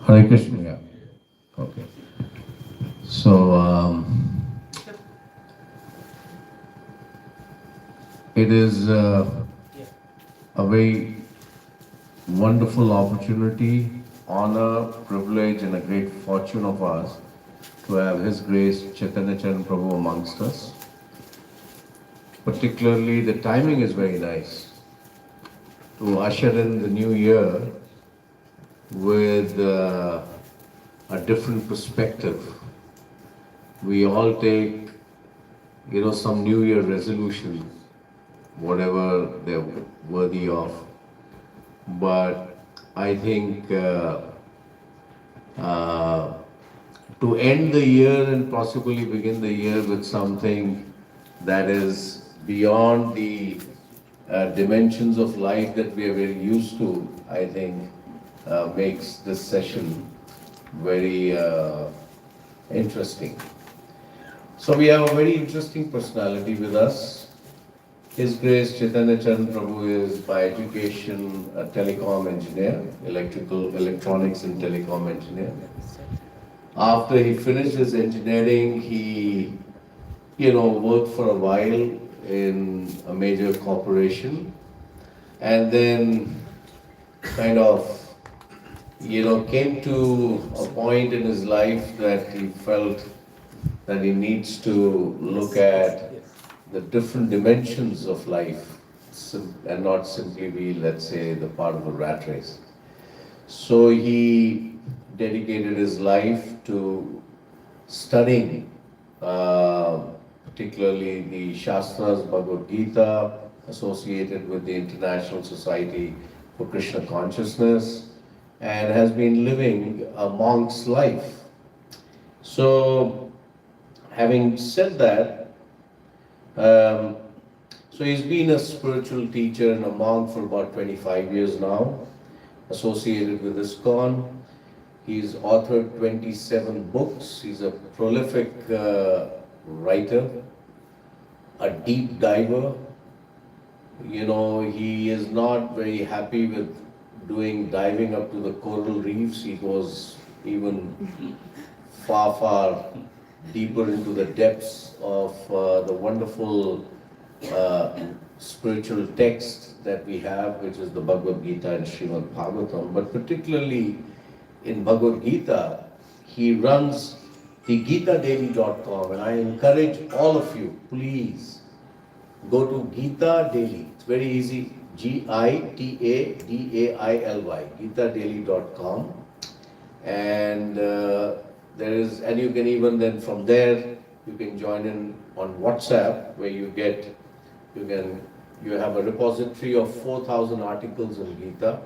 Hare Krishna, yeah. Okay. So, it is a very wonderful opportunity, honor, privilege, and a great fortune of ours to have His Grace Chaitanya Charan Prabhu amongst us. Particularly, the timing is very nice to usher in the new year with a different perspective. We all take, some New Year resolutions, whatever they're worthy of. But I think uh, to end the year and possibly begin the year with something that is beyond the dimensions of life that we are very used to, I think makes this session very interesting. So we have a very interesting personality with us. His Grace Chaitanya Charan Prabhu is by education a telecom engineer, electronics and telecom engineer. After he finished his engineering, he, worked for a while in a major corporation, and then kind of, came to a point in his life that he felt that he needs to look at the different dimensions of life and not simply be, let's say, the part of the rat race. So he dedicated his life to studying, particularly the shastras, Bhagavad Gita, associated with the International Society for Krishna Consciousness, and has been living a monk's life. So, having said that, so he's been a spiritual teacher and a monk for about 25 years now, associated with ISKCON. He's authored 27 books. He's a prolific writer, a deep diver. He is not very happy with doing diving up to the coral reefs. He goes even far, far deeper into the depths of the wonderful spiritual text that we have, which is the Bhagavad Gita and Srimad Bhagavatam. But particularly in Bhagavad Gita, he runs the GitaDaily.com, and I encourage all of you, please go to Gita Daily. It's very easy. GITADAILY, GitaDaily.com, and and you can even then from there you can join in on WhatsApp, where you have a repository of 4,000 articles in Gita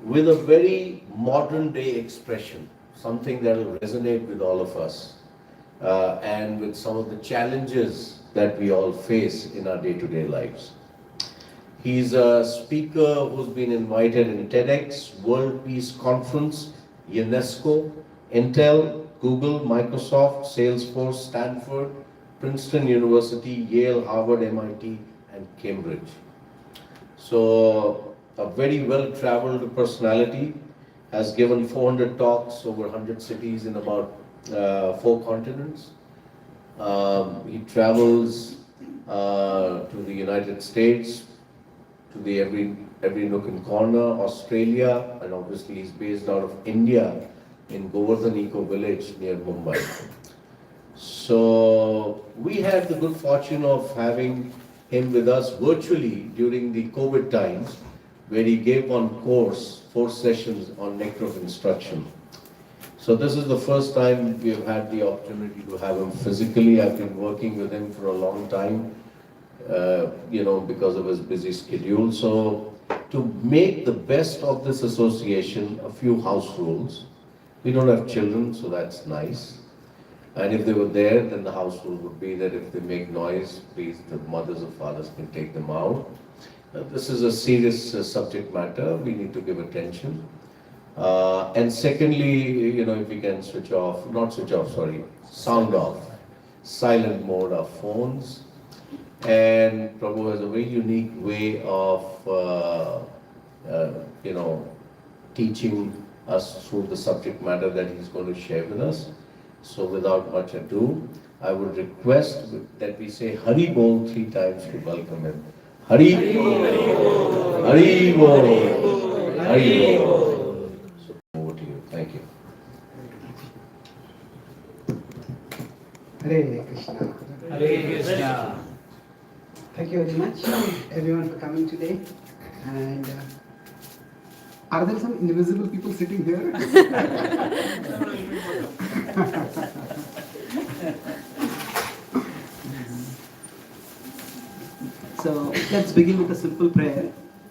with a very modern day expression, something that will resonate with all of us and with some of the challenges that we all face in our day-to-day lives. He's a speaker who's been invited in TEDx, World Peace Conference, UNESCO, Intel, Google, Microsoft, Salesforce, Stanford, Princeton University, Yale, Harvard, MIT, and Cambridge. So, a very well-traveled personality, has given 400 talks over 100 cities in about 4 continents. He travels to the United States, to the every nook and corner, Australia, and obviously he's based out of India in Govardhan Eco Village near Mumbai. So we had the good fortune of having him with us virtually during the COVID times, where he gave one course, 4 sessions on nectar of instruction. So this is the first time we have had the opportunity to have him physically. I've been working with him for a long time, because of his busy schedule. So to make the best of this association, a few house rules. We don't have children, so that's nice. And if they were there, then the house rule would be that if they make noise, please, the mothers or fathers can take them out. This is a serious subject matter. We need to give attention. And secondly, if we can sound off, silent mode our phones. And Prabhu has a very unique way of teaching us through the subject matter that he's going to share with us. So without much ado, I would request that we say Hari Bol 3 times to welcome him. Hari Bol, Hari Bol, Hari Bol. So over to you. Thank you. Hare Krishna. Hare Krishna. Thank you very much, everyone, for coming today. And are there some invisible people sitting here? So let's begin with a simple prayer.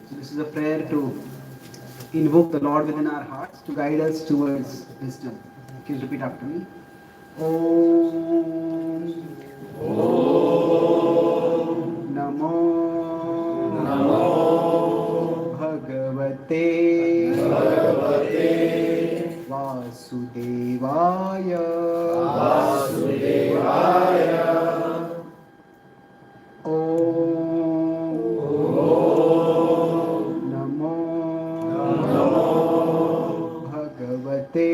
So this is a prayer to invoke the Lord within our hearts to guide us towards wisdom. Please repeat after me. Om Namo Bhagavate Vasudevaya Om Namo Bhagavate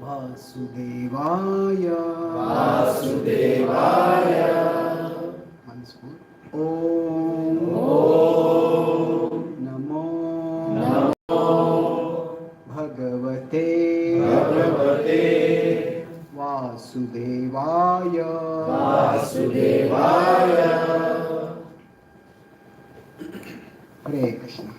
Vasudevaya Once more. Om Namo Bhagavate Vasudevaya Hare Krishna.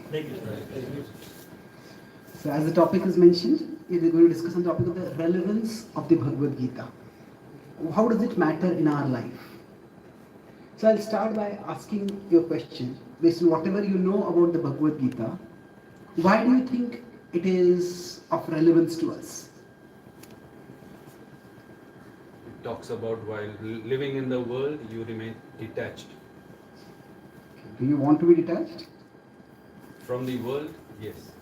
So as the topic is mentioned, we are going to discuss on the topic of the relevance of the Bhagavad Gita. How does it matter in our life? So I'll start by asking you a question. Based on whatever you know about the Bhagavad Gita, why do you think it is of relevance to us? It talks about while living in the world, you remain detached. Do you want to be detached? From the world, yes.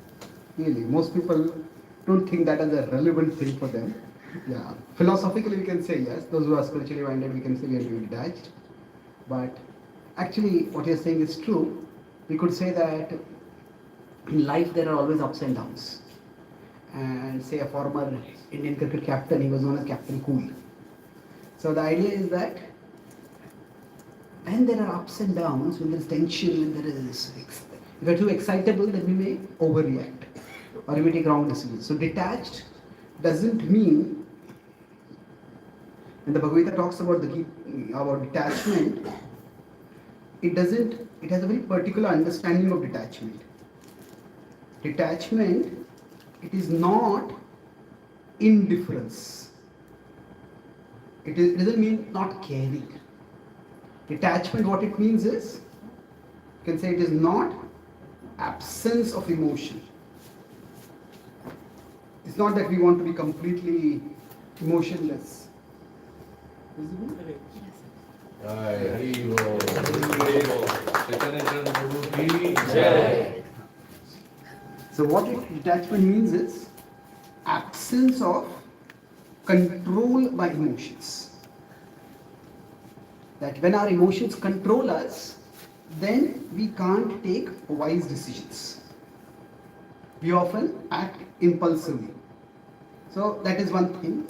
Really, most people don't think that as a relevant thing for them. Yeah, philosophically we can say yes. Those who are spiritually minded, we can say we are to be detached. But actually, what you're saying is true. We could say that in life there are always ups and downs. And say a former Indian cricket captain, he was known as Captain Cool. So the idea is that when there are ups and downs, when there is tension, when there is, if we are too excitable, then we may overreact or we may take wrong decisions. So detached doesn't mean, when the Bhagavad Gita talks about detachment, it has a very particular understanding of detachment. Detachment, it is not indifference. It doesn't mean not caring. Detachment, what it means is, you can say it is not absence of emotion. It's not that we want to be completely emotionless. Visible? Hari Bol. Chaitanya Charan Prabhu ki Jai. So what detachment means is absence of control by emotions. That when our emotions control us, then we can't take wise decisions. We often act impulsively. So that is one thing,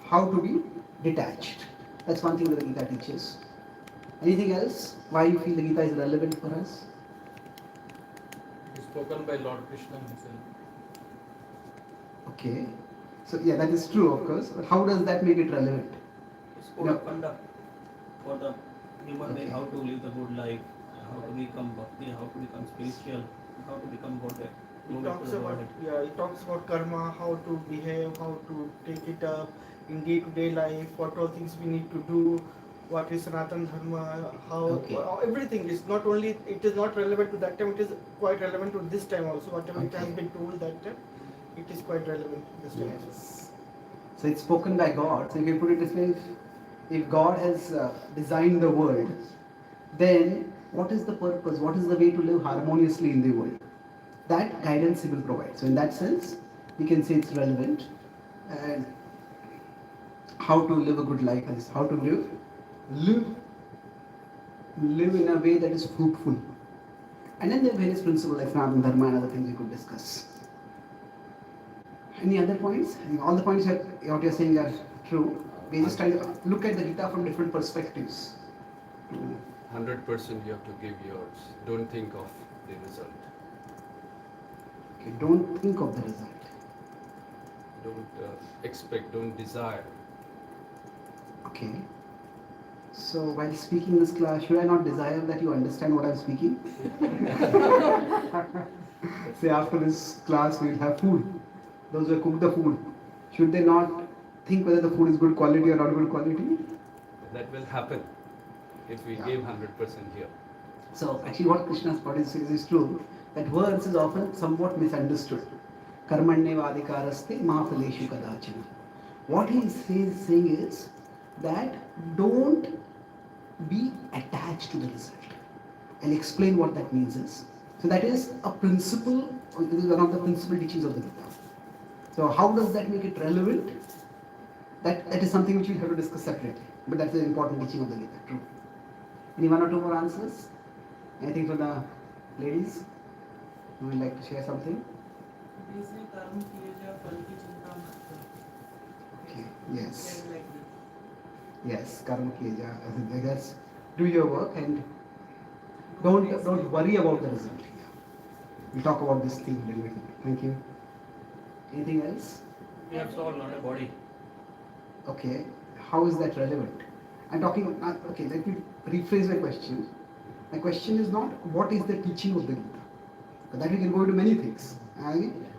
how to be detached. That's one thing that the Gita teaches. Anything else? Why you feel the Gita is relevant for us? It is spoken by Lord Krishna himself. Okay. So yeah, that is true, of course. But how does that make it relevant? It's code of conduct for the human being, how to live the good life, how to become bhakti, how to become spiritual, how to become godly. It talks about karma, how to behave, how to take it up in day-to-day life, what all things we need to do, what is Sanatana Dharma, how everything is not only, it is not relevant to that time, it is quite relevant to this time also. Whatever it has been told that time, it is quite relevant this time. Yes. So it's spoken by God. So if you put it this way, if God has designed the world, then what is the purpose? What is the way to live harmoniously in the world? That guidance He will provide. So in that sense, we can say it's relevant. And how to live a good life is how to live in a way that is fruitful. And then there are various principles like Sanatana Dharma and other things we could discuss. Any other points? I think all the points that what you're saying are true. We just try to look at the Gita from different perspectives. 100% you have to give yours. Don't think of the result. Okay, don't think of the result. Don't expect, don't desire. Okay. So while speaking this class, should I not desire that you understand what I'm speaking? Say after this class we'll have food. Those who cook the food, should they not think whether the food is good quality or not good quality? That will happen if we Yeah. give 100% here. So actually what Krishna's point is true, that verse is often somewhat misunderstood. Karmanyevadikaraste mahaphaleshu kadachana. What he is saying is that don't be attached to the result. I'll explain what that means is. So that is a principle, this is one of the principal teachings of the Gita. So how does that make it relevant? That is something which we'll have to discuss separately. But that's an important teaching of the Gita, true. Any one or two more answers? Anything from the ladies who would like to share something? Basically, कर्म किए जा फल की चिंता मत करो. Okay, yes. Said like this. Yes, karma kiya ja. I guess do your work and don't worry about the result. We'll talk about this thing a little bit. Thank you. Anything else? We have soul, not a body. Okay. How is that relevant? I'm talking. Okay, let me rephrase my question. My question is not what is the teaching of the Gita. But that we can go into many things.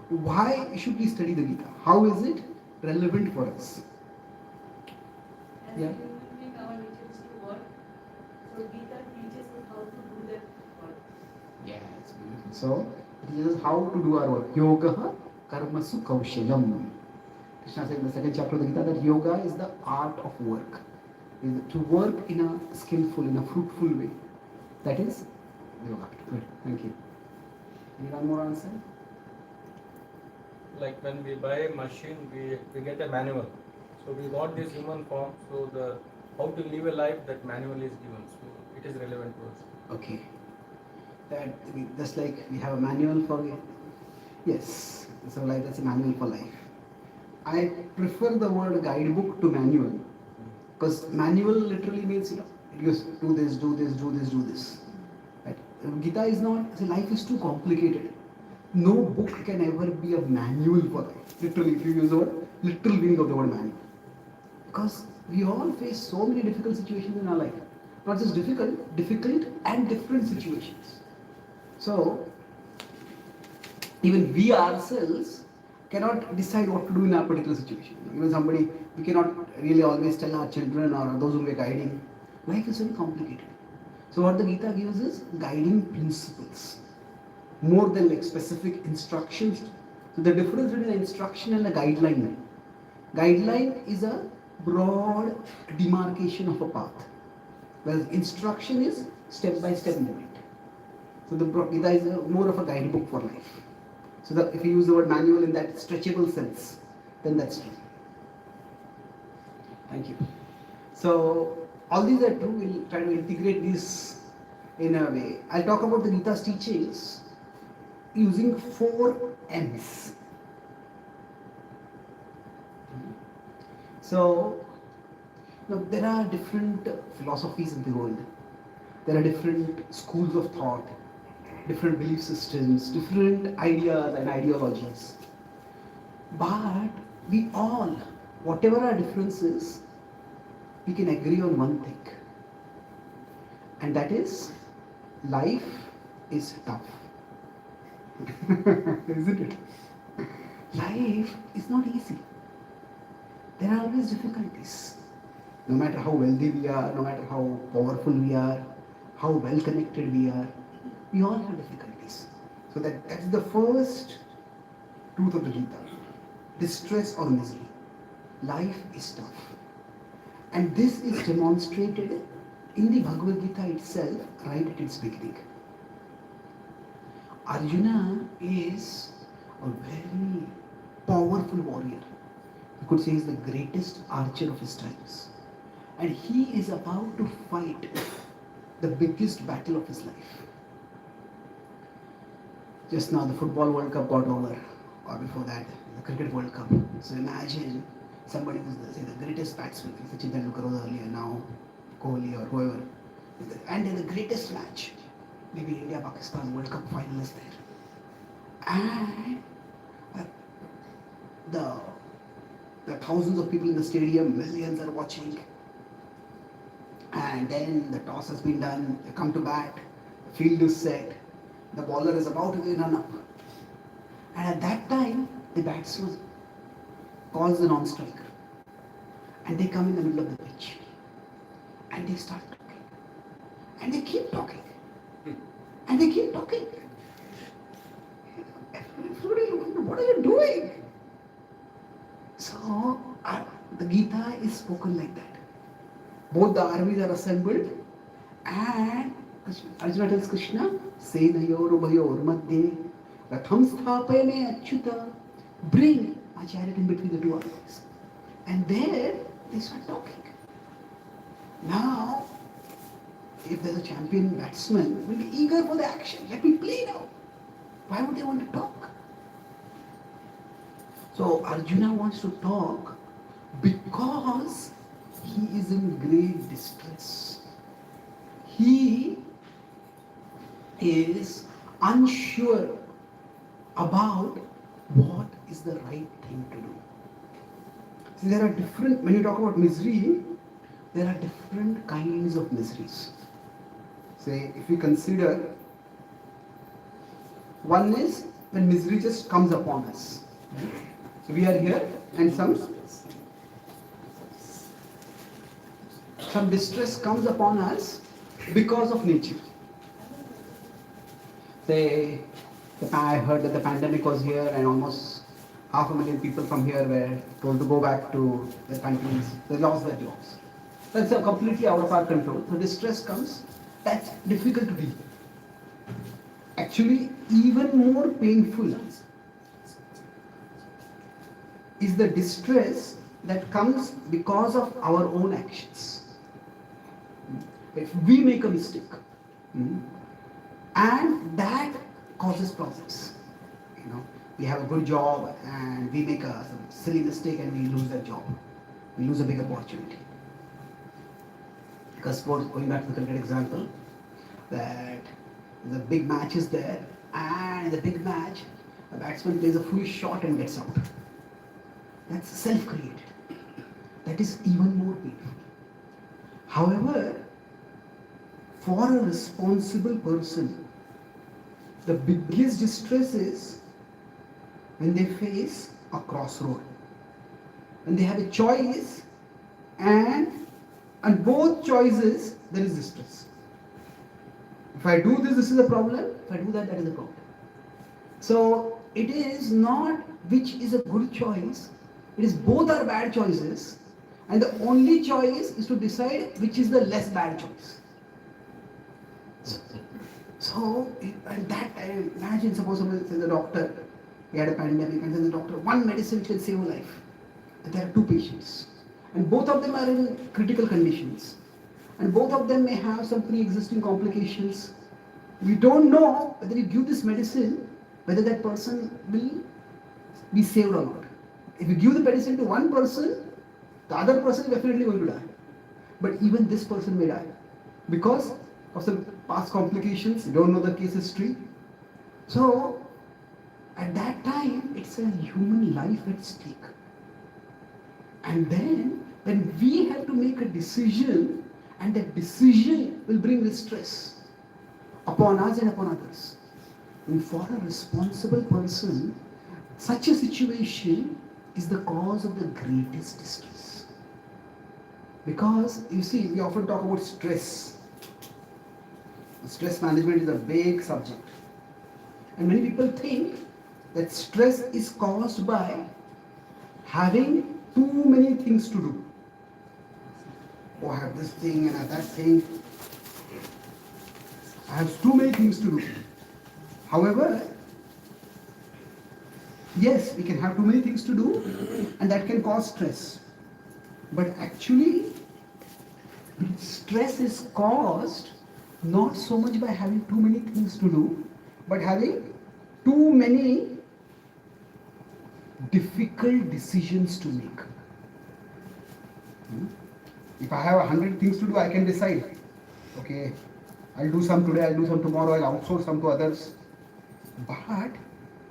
Why should we study the Gita? How is it relevant for us? As Yeah. a human being, our nature is to work. So Gita teaches us how to do that work. Yeah, it's beautiful. So it teaches us how to do our work. Yoga karmasu kaushalam. Krishna said in the second chapter of the Gita that yoga is the art of work. Is to work in a skillful, in a fruitful way. That is yoga. Good. Thank you. Any one more answer? Like when we buy a machine, we get a manual. So we got this human form. So the how to live a life, that manual is given. So it is relevant to us. Okay. That just like we have a manual for yes. So like that's a manual for life. I prefer the word guidebook to manual because manual literally means you just do this, do this, do this, do this. Right? Gita is not. See, life is too complicated. No book can ever be a manual for life. Literally, if you use the word literal meaning of the word manual, because we all face so many difficult situations in our life. Not just difficult and different situations. So even we ourselves cannot decide what to do in a particular situation. Even somebody, we cannot really always tell our children or those whom we are guiding. Life is very complicated. So what the Gita gives is guiding principles, more than like specific instructions. So the difference between an instruction and a guideline. Guideline is a broad demarcation of a path, whereas instruction is step-by-step movement. So the Gita is more of a guidebook for life. So that if you use the word manual in that stretchable sense, then that's true. Thank you. So all these are true. We'll try to integrate these in a way. I'll talk about the Gita's teachings using 4 M's. So there are different philosophies in the world. There are different schools of thought, different belief systems, different ideas and ideologies. But we all, whatever our differences, we can agree on one thing. And that is, life is tough. Isn't it? Life is not easy. There are always difficulties. No matter how wealthy we are, no matter how powerful we are, how well connected we are, we all have difficulties. So that's the first truth of the Gita. Distress or misery. Life is tough. And this is demonstrated in the Bhagavad Gita itself, right at its beginning. Arjuna is a very powerful warrior. You could say he's the greatest archer of his times. And he is about to fight the biggest battle of his life. Just now the football World Cup got over, or before that, the cricket World Cup. So imagine somebody who's say the greatest batsman, Sachin Tendulkar was earlier, now Kohli or whoever, and in the greatest match, maybe India-Pakistan World Cup final is there. And uh, the thousands of people in the stadium, millions are watching. And then the toss has been done, they come to bat, the field is set, the bowler is about to run up. And at that time, the batsman calls the non-striker. And they come in the middle of the pitch. And they start talking. And they keep talking. And they keep talking. Everybody, what are you doing? So, the Gita is spoken like that. Both the armies are assembled and Arjuna tells Krishna, Senayor Ubhayor Madhye Ratham Sthapayame Achyuta, bring a chariot in between the two armies. And there they start talking. Now, if there's a champion batsman, will be eager for the action. Let me play now. Why would they want to talk? So Arjuna wants to talk because he is in great distress. He is unsure about what is the right thing to do. See, there are different, when you talk about misery, there are different kinds of miseries. Say, if we consider, one is when misery just comes upon us. So we are here and some distress comes upon us because of nature. Say, I heard that the pandemic was here and almost 500,000 people from here were told to go back to their countries. They lost their jobs. That's completely out of our control. So distress comes. That's difficult to deal. Actually, even more painful is the distress that comes because of our own actions. If we make a mistake, and that causes problems. We have a good job and we make a silly mistake and we lose that job. We lose a big opportunity. Because suppose, going back to the cricket example, that the big match is there, and in the big match, a batsman plays a foolish shot and gets out. That's self-created. That is even more painful. However, for a responsible person, the biggest distress is when they face a crossroad. When they have a choice, and on both choices there is distress. If I do this, this is a problem. If I do that, that is a problem. So it is not which is a good choice. It is both are bad choices, and the only choice is to decide which is the less bad choice. So at that time, imagine suppose someone says the doctor, he had a pandemic, and then the doctor, one medicine can save a life. And there are two patients, and both of them are in critical conditions, and both of them may have some pre-existing complications. We don't know whether you give this medicine, whether that person will be saved or not. If you give the medicine to one person, the other person is definitely going to die. But even this person may die because of some past complications. You don't know the case history. So at that time, it's a human life at stake. And then when we have to make a decision, and that decision will bring distress upon us and upon others. And for a responsible person, such a situation is the cause of the greatest distress. Because you see, we often talk about stress. Stress management is a big subject. And many people think that stress is caused by having too many things to do. Oh, I have this thing and I have that thing. I have too many things to do. However, yes, we can have too many things to do, and that can cause stress. But actually, stress is caused not so much by having too many things to do, but having too many difficult decisions to make. If I have 100 things to do, I can decide. Okay, I'll do some today, I'll do some tomorrow, I'll outsource some to others. But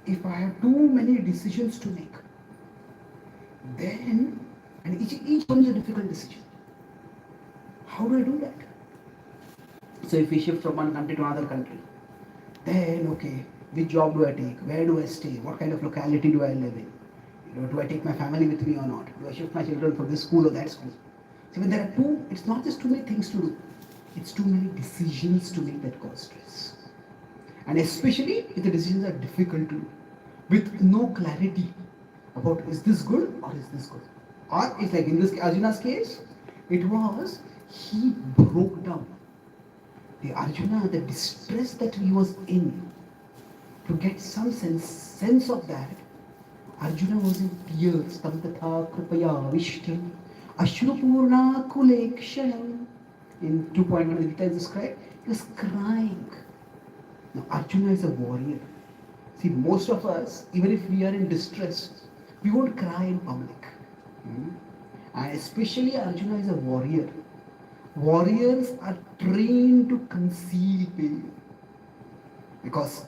if I have too many decisions to make, then, and each one is a difficult decision. How do I do that? So if we shift from one country to another country, then okay, which job do I take? Where do I stay? What kind of locality do I live in? Do I take my family with me or not? Do I shift my children from this school or that school? So when there are two, it's not just too many things to do. It's too many decisions to make that cause stress. And especially if the decisions are difficult to do, with no clarity about is this good or is this good? Or it's like in this Arjuna's case, it was he broke down. The Arjuna, the distress that he was in, to get some sense of that, Arjuna was in tears. Tam tatha kripaya vishtam ashrupurna kulekshanam. In 2.1 the Gita is described, he was crying. Now Arjuna is a warrior. See, most of us, even if we are in distress, we won't cry in public. And especially Arjuna is a warrior. Warriors are trained to conceal pain. Because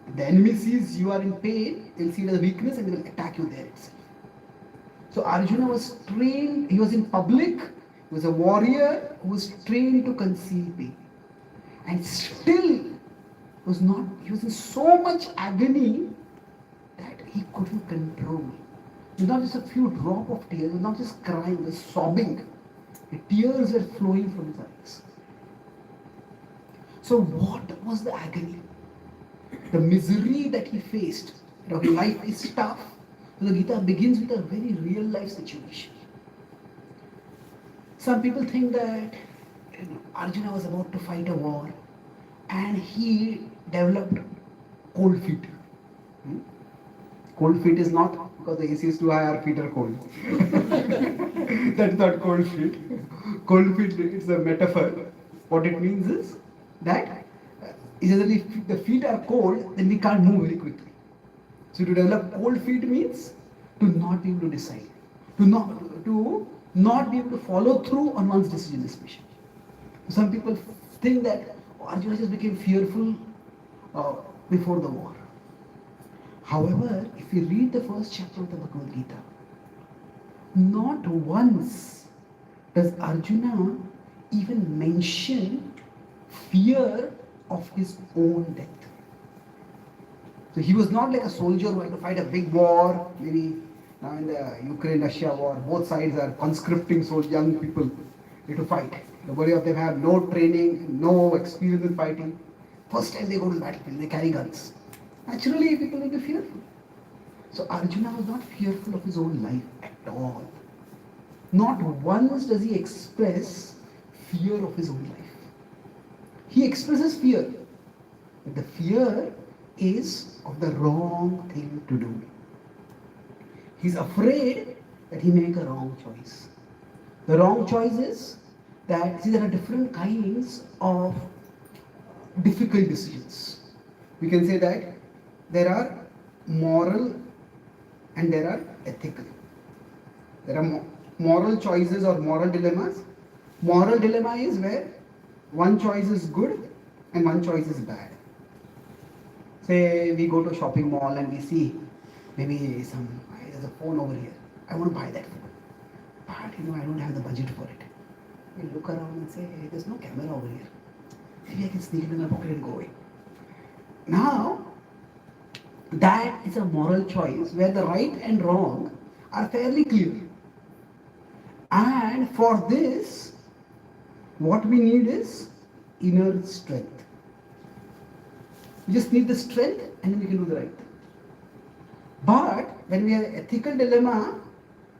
if the enemy sees you are in pain, they'll see it as a weakness and they will attack you there itself. So Arjuna was trained, he was in public, he was a warrior who was trained to conceal pain. And still he was in so much agony that he couldn't control. It was not just a few drops of tears, it was not just crying, he was sobbing. The tears were flowing from his eyes. So what was the agony? The misery that he faced. Life is tough. So the Gita begins with a very real life situation. Some people think that Arjuna was about to fight a war and he developed cold feet. Cold feet is not because the AC is too high, our feet are cold. That's not cold feet. Cold feet is a metaphor. What it means is that if the feet are cold, then we can't move very quickly. So to develop cold feet means to not be able to decide, to not be able to follow through on one's decision, especially. Some people think that Arjuna just became fearful before the war. However, if you read the first chapter of the Bhagavad Gita, not once does Arjuna even mention fear of his own death. So he was not like a soldier who had to fight a big war. Maybe now in the Ukraine-Russia war, both sides are conscripting so young people to fight. Nobody of them have no training, no experience in fighting. First time they go to the battlefield, they carry guns. Naturally, people will be fearful. So Arjuna was not fearful of his own life at all. Not once does he express fear of his own life. He expresses fear, but the fear is of the wrong thing to do. He's afraid that he may make a wrong choice. The wrong choice is that there are different kinds of difficult decisions. We can say that there are moral and there are ethical. There are moral choices or moral dilemmas. Moral dilemma is where one choice is good and one choice is bad. Say we go to a shopping mall and we see maybe there's a phone over here. I want to buy that phone, but I don't have the budget for it. We look around and say, hey, there's no camera over here. Maybe I can sneak it in my pocket and go away. Now, that is a moral choice where the right and wrong are fairly clear. And for this, what we need is inner strength. We just need the strength and then we can do the right thing. But when we have an ethical dilemma,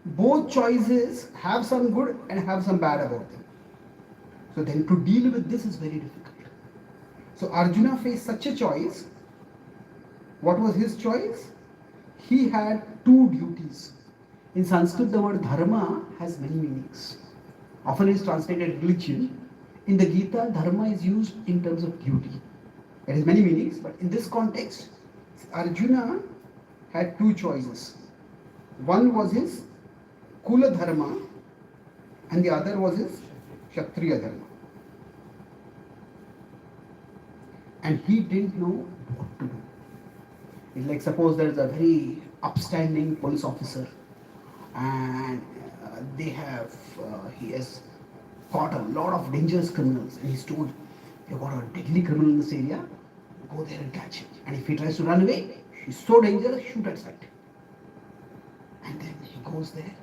both choices have some good and have some bad about them. So then to deal with this is very difficult. So Arjuna faced such a choice. What was his choice? He had two duties. In Sanskrit, the word dharma has many meanings. Often it is translated religion. In the Gita, dharma is used in terms of duty. It has many meanings, but in this context, Arjuna had two choices. One was his Kula Dharma and the other was his Kshatriya Dharma. And he didn't know what to do. It's like suppose there is a very upstanding police officer and he has caught a lot of dangerous criminals and he's told, you've got a deadly criminal in this area, go there and catch him. And if he tries to run away, he's so dangerous, shoot at sight. And then he goes there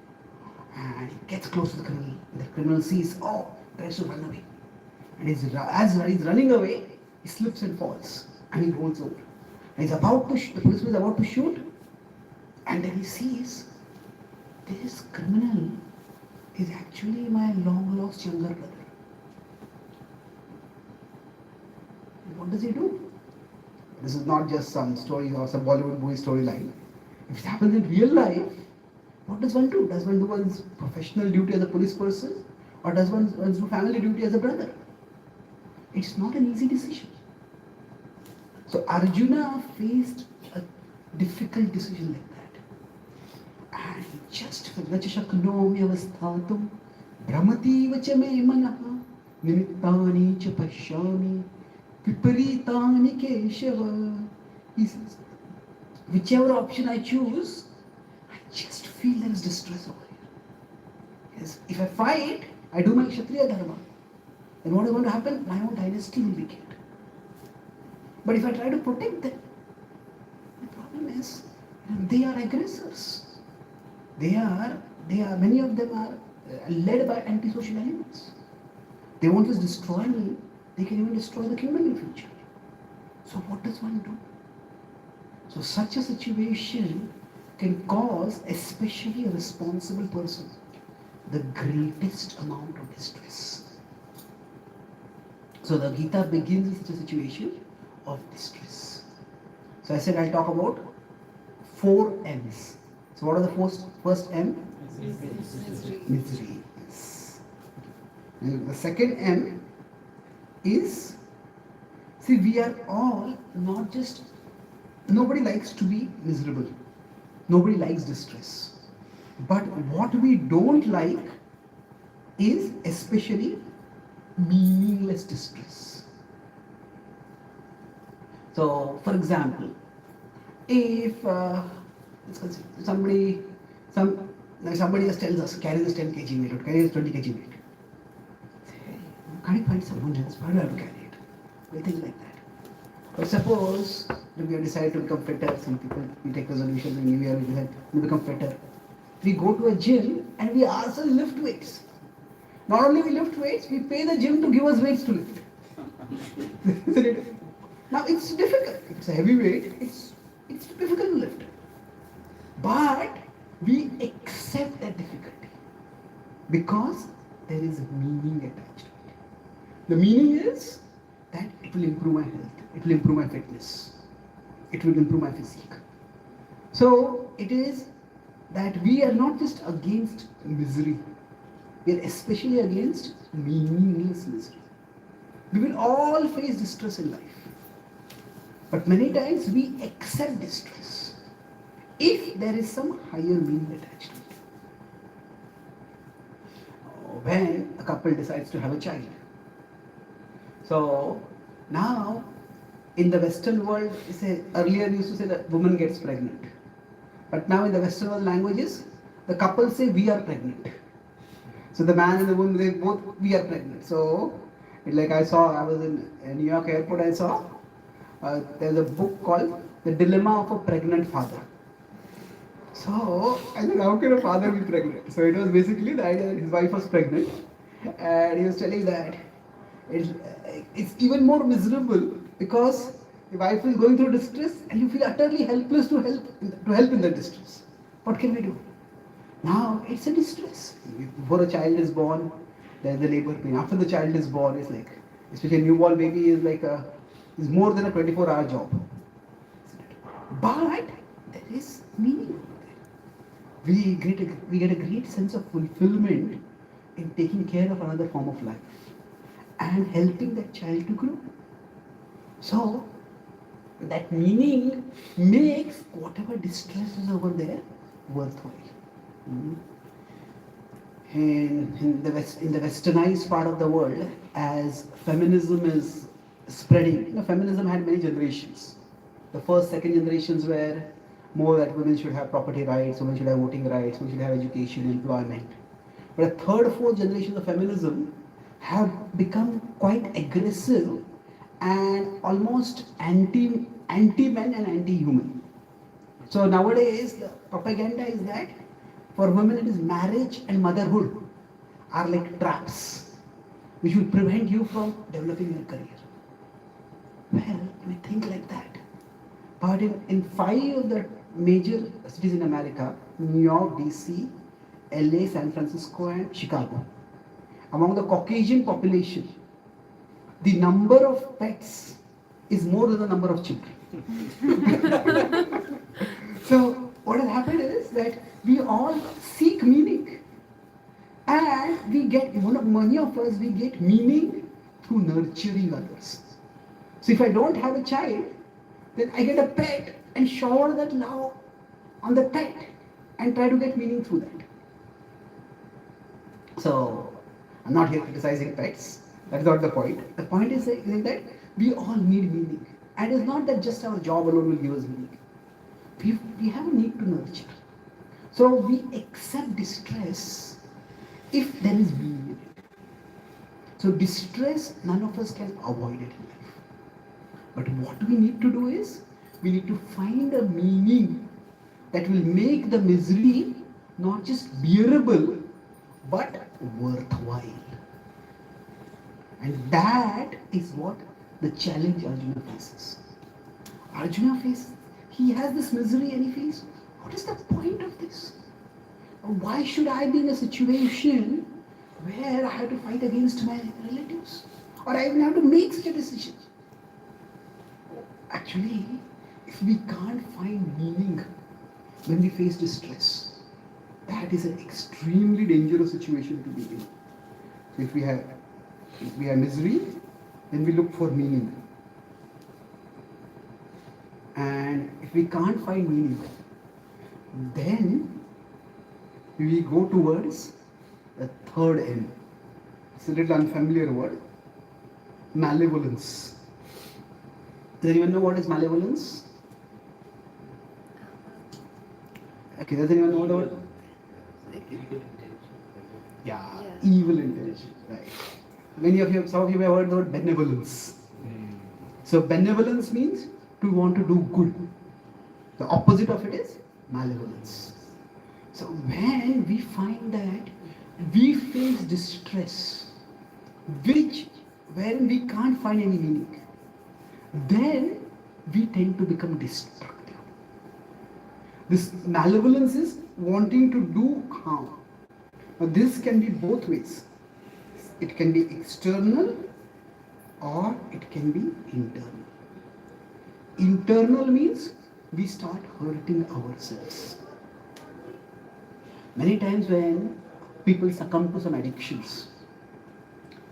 and he gets close to the criminal. The criminal sees, tries to run away. And as he's running away, he slips and falls and he rolls over. And the policeman is about to shoot, and then he sees this criminal is actually my long lost younger brother. And what does he do? This is not just some story or some Bollywood movie storyline. If it happens in real life, what does one do? Does one do one's professional duty as a police person, or does one do family duty as a brother? It's not an easy decision. So Arjuna faced a difficult decision like that. And he just Nachashaknomi avasthatum Brahmati vachame manaha Nimittani cha pashyami Viparitani keshava. He says, whichever option I choose, I just feel there is distress over here. Yes, if I fight, I do my Kshatriya Dharma. Then what is going to happen? My own dynasty will be killed. But if I try to protect them, the problem is they are aggressors. Many of them are led by antisocial elements. They won't just destroy me, they can even destroy the kingdom in future. So what does one do? So such a situation can cause, especially a responsible person, the greatest amount of distress. So the Gita begins with such a situation of distress. So I said I'll talk about 4 M's. So what are the first M? Misery. Yes. And the second M is, see, we are all not just, nobody likes to be miserable. Nobody likes distress. But what we don't like is especially meaningless distress. So, for example, if somebody just tells us, carry this 10 kg weight or carry this 20 kg weight. Say, can't you find someone else? Why do I have to carry it? Well, things like that. But suppose we have decided to become fitter, some people, we take resolutions in New Year, we decide to become fitter. We go to a gym and we ourselves lift weights. Not only we lift weights, we pay the gym to give us weights to lift. Isn't it? Now it's difficult. If it's a heavy weight, it's difficult to lift. But we accept that difficulty because there is meaning attached to it. The meaning is that it will improve my health, it will improve my fitness, it will improve my physique. So it is that we are not just against misery, we are especially against meaningless misery. We will all face distress in life. But many times we accept distress if there is some higher meaning attached to it. When a couple decides to have a child. So now in the Western world, earlier you used to say that woman gets pregnant. But now in the Western world languages, the couple say we are pregnant. So the man and the woman, they both, we are pregnant. So like I was in New York airport, I saw there's a book called The Dilemma of a Pregnant Father. So I said, how can a father be pregnant? So it was basically the idea that his wife was pregnant and he was telling that it's even more miserable because the wife is going through distress and you feel utterly helpless to help in that distress. What can we do? Now it's a distress. Before a child is born, there's the labor pain. After the child is born, it's like, especially a newborn baby is more than a 24-hour job. But there is meaning over there. We get a great sense of fulfillment in taking care of another form of life and helping that child to grow. So That meaning makes whatever distress is over there worthwhile. Hmm? In the westernized part of the world, as feminism is spreading, feminism had many generations. The first, second generations were more that women should have property rights, women should have voting rights, women should have education, employment. But a third, fourth generation of feminism have become quite aggressive and almost anti-men and anti-human. So nowadays the propaganda is that for women it is marriage and motherhood are like traps which will prevent you from developing your career. Well, we think like that. But in 5 of the major cities in America, New York, DC, LA, San Francisco and Chicago, among the Caucasian population, the number of pets is more than the number of children. So what has happened is that we all seek meaning, and we get, many of us, we get meaning through nurturing others. So if I don't have a child, then I get a pet and shower that love on the pet and try to get meaning through that. So I'm not here criticizing pets. That's not the point. The point is that we all need meaning. And it's not that just our job alone will give us meaning. We have a need to nurture. So we accept distress if there is meaning in it. So distress, none of us can avoid it in life. But what we need to do is, we need to find a meaning that will make the misery not just bearable, but worthwhile. And that is what the challenge Arjuna faces. Arjuna faces, he has this misery and he feels, what is the point of this? Why should I be in a situation where I have to fight against my relatives? Or I even have to make such a decision? Actually, if we can't find meaning when we face distress, that is an extremely dangerous situation to be in. So if we have misery, then we look for meaning. And if we can't find meaning, then we go towards the third end. It's a little unfamiliar word, malevolence. Does anyone know what is malevolence? Okay, does anyone know the word? Yeah, evil intention, right. Some of you have heard the word benevolence. So benevolence means to want to do good. The opposite of it is malevolence. So when we find that we face distress, wherein we can't find any meaning, then we tend to become destructive. This malevolence is wanting to do harm. Now this can be both ways. It can be external or it can be internal. Internal means we start hurting ourselves. Many times when people succumb to some addictions,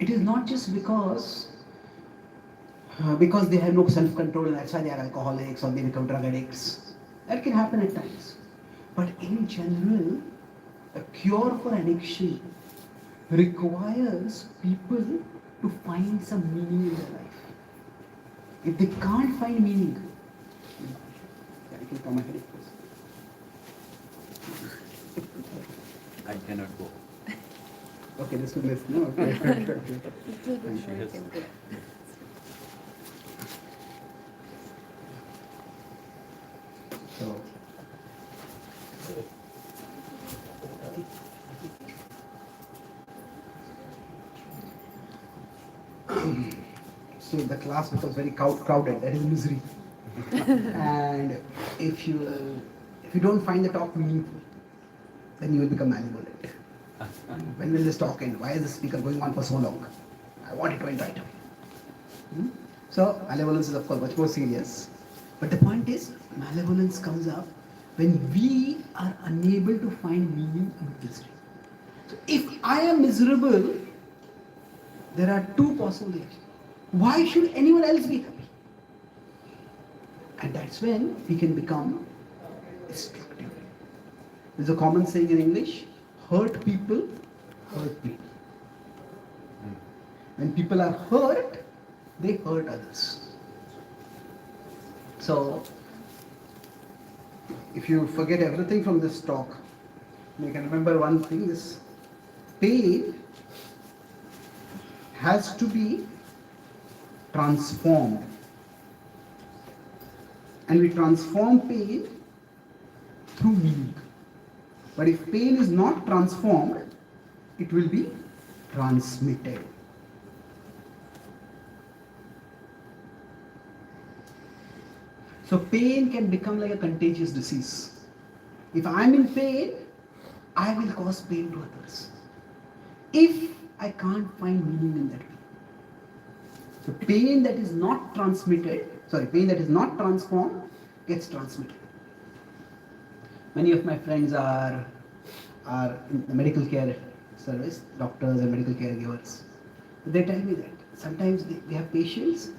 it is not just because they have no self-control and that's why they are alcoholics or they become drug addicts. That can happen at times. But in general, a cure for addiction requires people to find some meaning in their life. If they can't find meaning, I can come ahead first. I cannot go. Okay, this will listen. No, okay. So, so the class becomes very crowded. That is misery. And if you don't find the talk meaningful, then you will become malevolent. When will this talk end? Why is the speaker going on for so long? I want it to end right away. So malevolence is of course much more serious. But the point is, malevolence comes up when we are unable to find meaning in misery. So if I am miserable, there are two possibilities. Why should anyone else be happy? And that's when we can become destructive. There's a common saying in English, hurt people, hurt people. When people are hurt, they hurt others. So, if you forget everything from this talk, you can remember one thing, this pain has to be transformed. And we transform pain through meaning. But if pain is not transformed, it will be transmitted. So pain can become like a contagious disease. If I am in pain, I will cause pain to others. If I can't find meaning in that pain. So pain that is not pain that is not transformed gets transmitted. Many of my friends are in the medical care service, doctors and medical caregivers. They tell me that sometimes they have patients,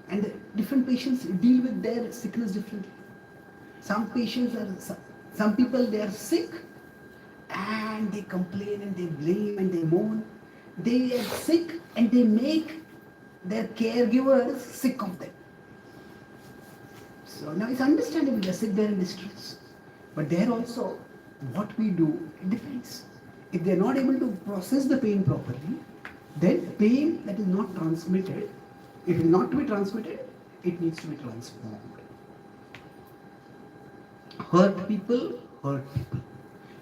and the different patients deal with their sickness differently. Some people they are sick and they complain and they blame and they moan. They are sick and they make their caregivers sick of them. So now it's understandable, they're sick, they're in distress. But there also, what we do, it depends. If they're not able to process the pain properly, then pain that is not transmitted, if it is not to be transmitted, it needs to be transformed. Hurt people, hurt people.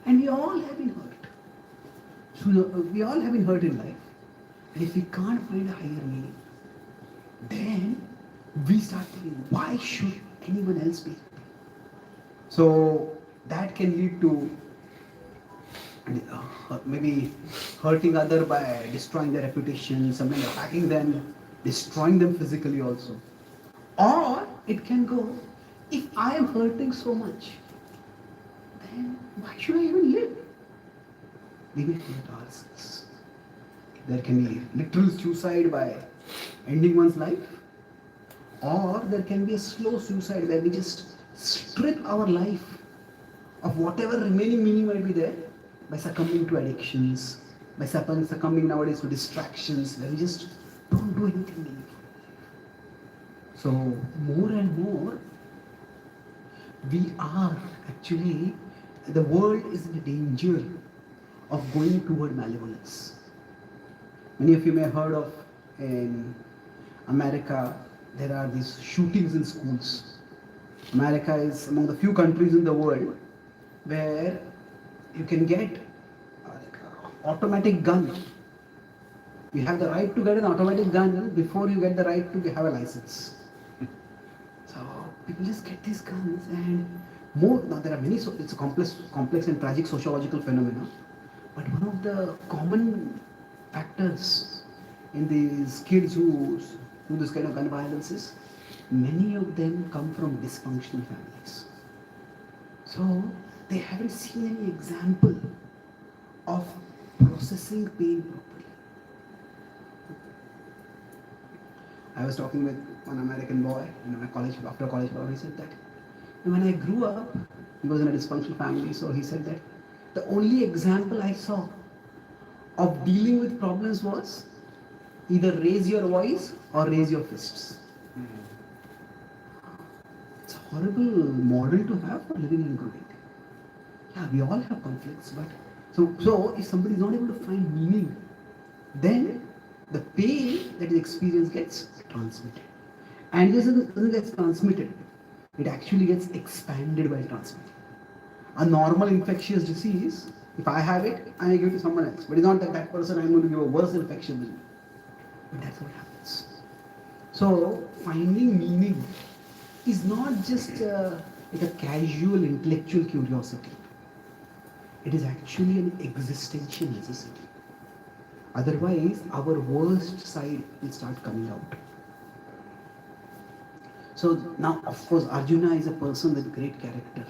And we all have been hurt. So we all have been hurt in life. And if we can't find a higher meaning, then we start thinking, why should anyone else be happy? So that can lead to maybe hurting other by destroying their reputation, sometimes attacking them, destroying them physically also. Or it can go, if I am hurting so much, then why should I even live? We may hurt ourselves. There can be literal suicide by ending one's life, or there can be a slow suicide where we just strip our life of whatever remaining meaning might be there by succumbing to addictions, by succumbing nowadays to distractions, where we just don't do anything meaningful. So more and more, we are actually, the world is in danger of going toward malevolence. Many of you may have heard of in America, there are these shootings in schools. America is among the few countries in the world where you can get like an automatic gun. You have the right to get an automatic gun before you get the right to have a license. So people just get these guns, and now there are many, it's a complex and tragic sociological phenomena. But one of the common factors in these kids who do this kind of gun violence is, many of them come from dysfunctional families. So they haven't seen any example of processing pain properly. I was talking with one American boy in my college, after college, he said that when I grew up, he was in a dysfunctional family, so he said that the only example I saw of dealing with problems was either raise your voice or raise your fists. It's a horrible model to have for living and growing. Yeah, we all have conflicts, but so if somebody is not able to find meaning, then the pain that is experienced gets transmitted. And this doesn't get transmitted, it actually gets expanded by transmitting. A normal infectious disease, if I have it, I give it to someone else. But it's not that person I'm going to give a worse infection than me. But that's what happens. So finding meaning is not just like a casual intellectual curiosity. It is actually an existential necessity. Otherwise, our worst side will start coming out. So now, of course, Arjuna is a person with great character.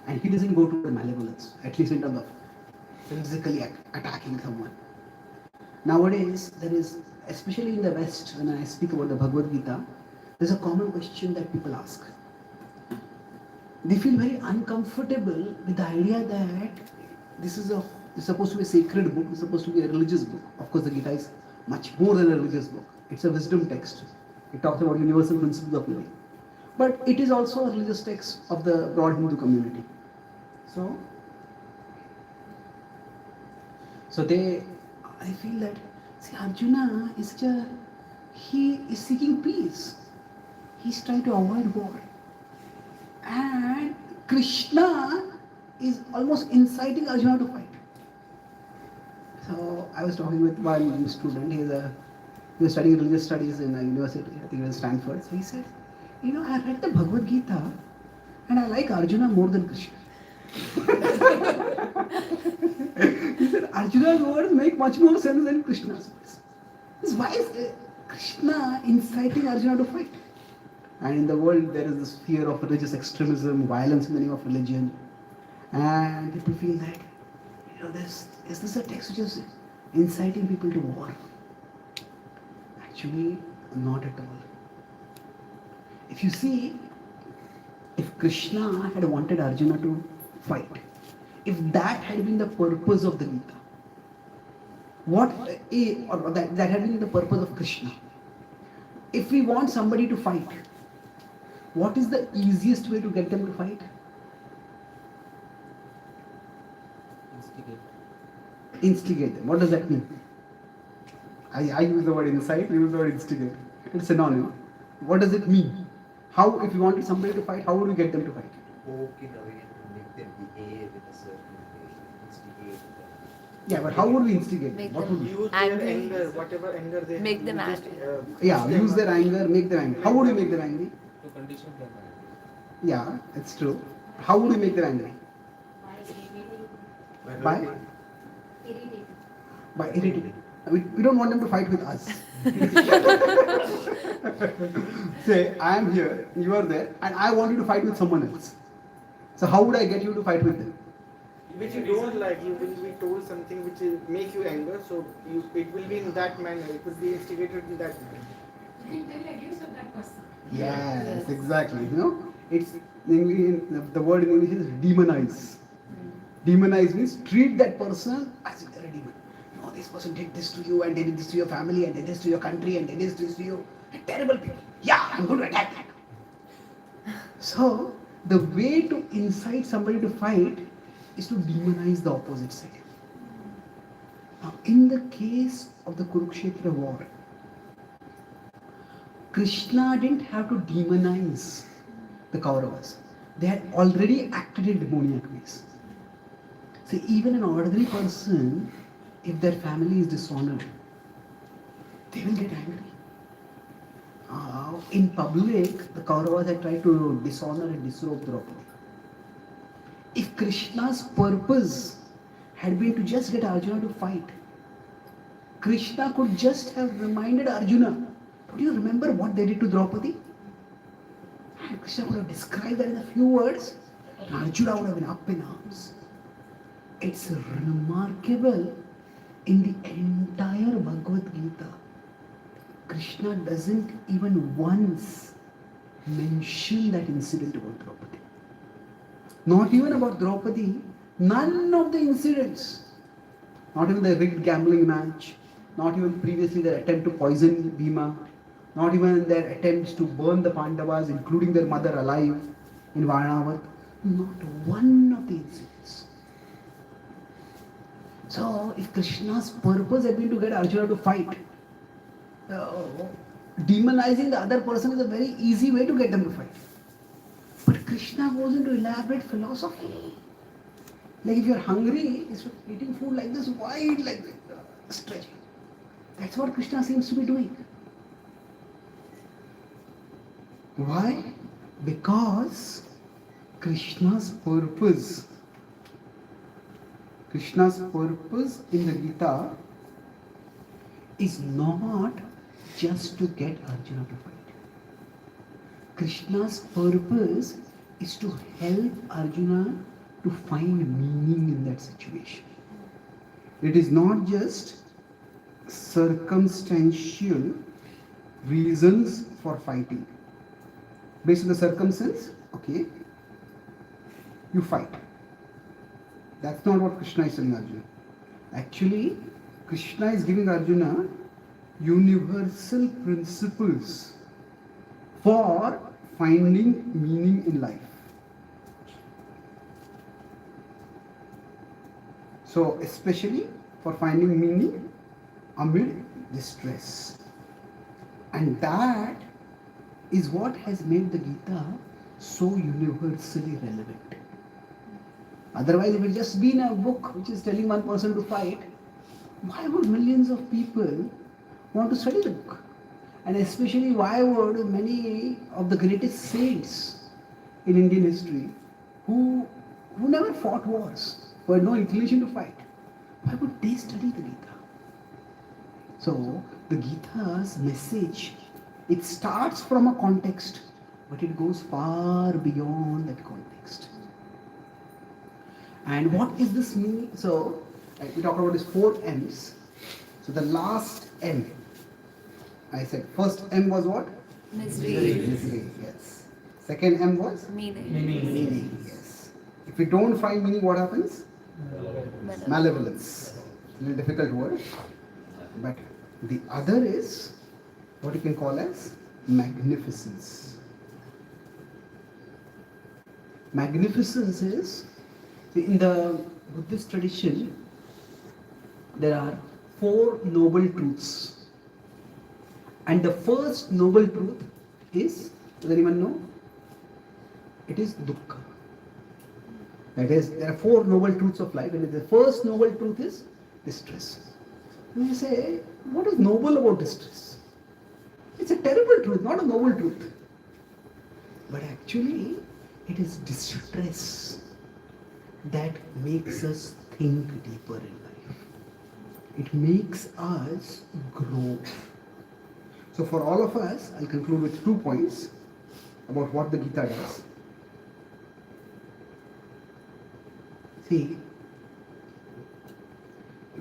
And he doesn't go to the malevolence, at least in terms of physically attacking someone. Nowadays, there is, especially in the West, when I speak about the Bhagavad Gita, there's a common question that people ask. they feel very uncomfortable with the idea that this is supposed to be a sacred book, it's supposed to be a religious book. Of course, the Gita is much more than a religious book. It's a wisdom text. It talks about universal principles of living. But it is also a religious text of the broad Hindu community. So I feel that, see, Arjuna is he is seeking peace. He's trying to avoid war. And Krishna is almost inciting Arjuna to fight. So I was talking with one student, he was studying religious studies in a university, I think it was Stanford. So he said, I read the Bhagavad Gita and I like Arjuna more than Krishna. He said, Arjuna's words make much more sense than Krishna's words. Why is Krishna inciting Arjuna to fight? And in the world there is this fear of religious extremism, violence in the name of religion. And people feel that, is this a text which is inciting people to war? Actually, not at all. If you see, if Krishna had wanted Arjuna to fight, if that had been the purpose of the Gita, that had been the purpose of Krishna. If we want somebody to fight, what is the easiest way to get them to fight? Instigate them. What does that mean? I use the word incite, you use the word instigate. It's synonym. What does it mean? How, if you wanted somebody to fight, how would we get them to fight? Poke in a way to make them behave in a certain way, instigate them. Yeah, but how would we instigate them? Make What them would we? Use Angry. their anger, whatever anger they Make have. them you just, angry. Yeah, push them use their up. anger, make them angry. How would we make them angry? To condition them. Yeah, it's true. How would we make them angry? By? By irritating. We don't want them to fight with us. Say, I am here, you are there, and I want you to fight with someone else. So how would I get you to fight with them? Which you don't like, you will be told something which will make you anger, so it will be in that manner, it will be instigated in that manner. You can tell against of that person. Yes, exactly. It's the word in English is demonize. Demonize means treat that person as if they're a demon. This person did this to you, and they did this to your family, and did this to your country, and they did this to you. They're terrible people. Yeah, I'm going to attack that. So the way to incite somebody to fight is to demonize the opposite side. Now, in the case of the Kurukshetra war, Krishna didn't have to demonize the Kauravas. They had already acted in demoniac ways. See, even an ordinary person, if their family is dishonored, they will get angry. In public, the Kauravas had tried to dishonor and disrobe Draupadi. If Krishna's purpose had been to just get Arjuna to fight, Krishna could just have reminded Arjuna, do you remember what they did to Draupadi? And Krishna would have described that in a few words, and Arjuna would have been up in arms. It's remarkable, in the entire Bhagavad Gita, Krishna doesn't even once mention that incident about Draupadi. Not even about Draupadi, none of the incidents, not even the rigged gambling match, not even previously their attempt to poison Bhima, not even their attempts to burn the Pandavas, including their mother alive in Varnavat, not one of the incidents. So, if Krishna's purpose had been to get Arjuna to fight, demonizing the other person is a very easy way to get them to fight. But Krishna goes into elaborate philosophy. Like if you're hungry, instead of eating food like this, why eat like this? Stretching. That's what Krishna seems to be doing. Why? Because Krishna's purpose in the Gita is not just to get Arjuna to fight. Krishna's purpose is to help Arjuna to find meaning in that situation. It is not just circumstantial reasons for fighting. Based on the circumstance, okay, you fight. That's not what Krishna is telling Arjuna. Actually, Krishna is giving Arjuna universal principles for finding meaning in life. So, especially for finding meaning amid distress. And that is what has made the Gita so universally relevant. Otherwise, if it just been a book which is telling one person to fight, why would millions of people want to study the book? And especially, why would many of the greatest saints in Indian history who never fought wars, who had no inclination to fight, why would they study the Gita? So, the Gita's message, it starts from a context, but it goes far beyond that context. And what is this meaning? So, we talked about these 4 M's. So, the last M, I said, first M was what? Misery. Misery, yes. Second M was? Meaning. Meaning, yes. If we don't find meaning, what happens? Malevolence. A little difficult word. But the other is what you can call as magnificence. Magnificence is, in the Buddhist tradition, there are 4 noble truths. And the first noble truth is, does anyone know? It is dukkha. That is, there are 4 noble truths of life, and the first noble truth is distress. And you say, what is noble about distress? It's a terrible truth, not a noble truth. But actually, it is distress that makes us think deeper in life. It makes us grow. So for all of us, I'll conclude with 2 points about what the Gita does. See,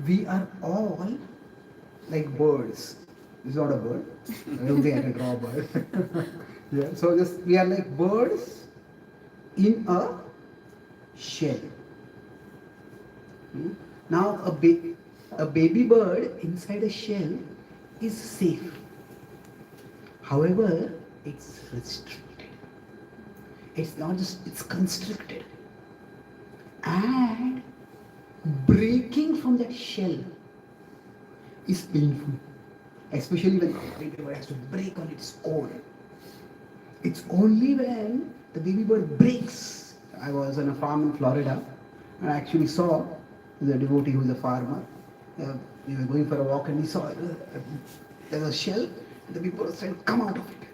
we are all like birds. This is not a bird. I don't think I can draw a bird. Yeah. So just we are like birds in a shell. Now a baby bird inside a shell is safe. However, it's restricted. It's not just, it's constricted. And breaking from that shell is painful. Especially when the baby bird has to break on its own. It's only when the baby bird breaks. I was on a farm in Florida and I actually saw the devotee who is a farmer. We were going for a walk and we saw there was a shell and the baby bird was trying to come out of it.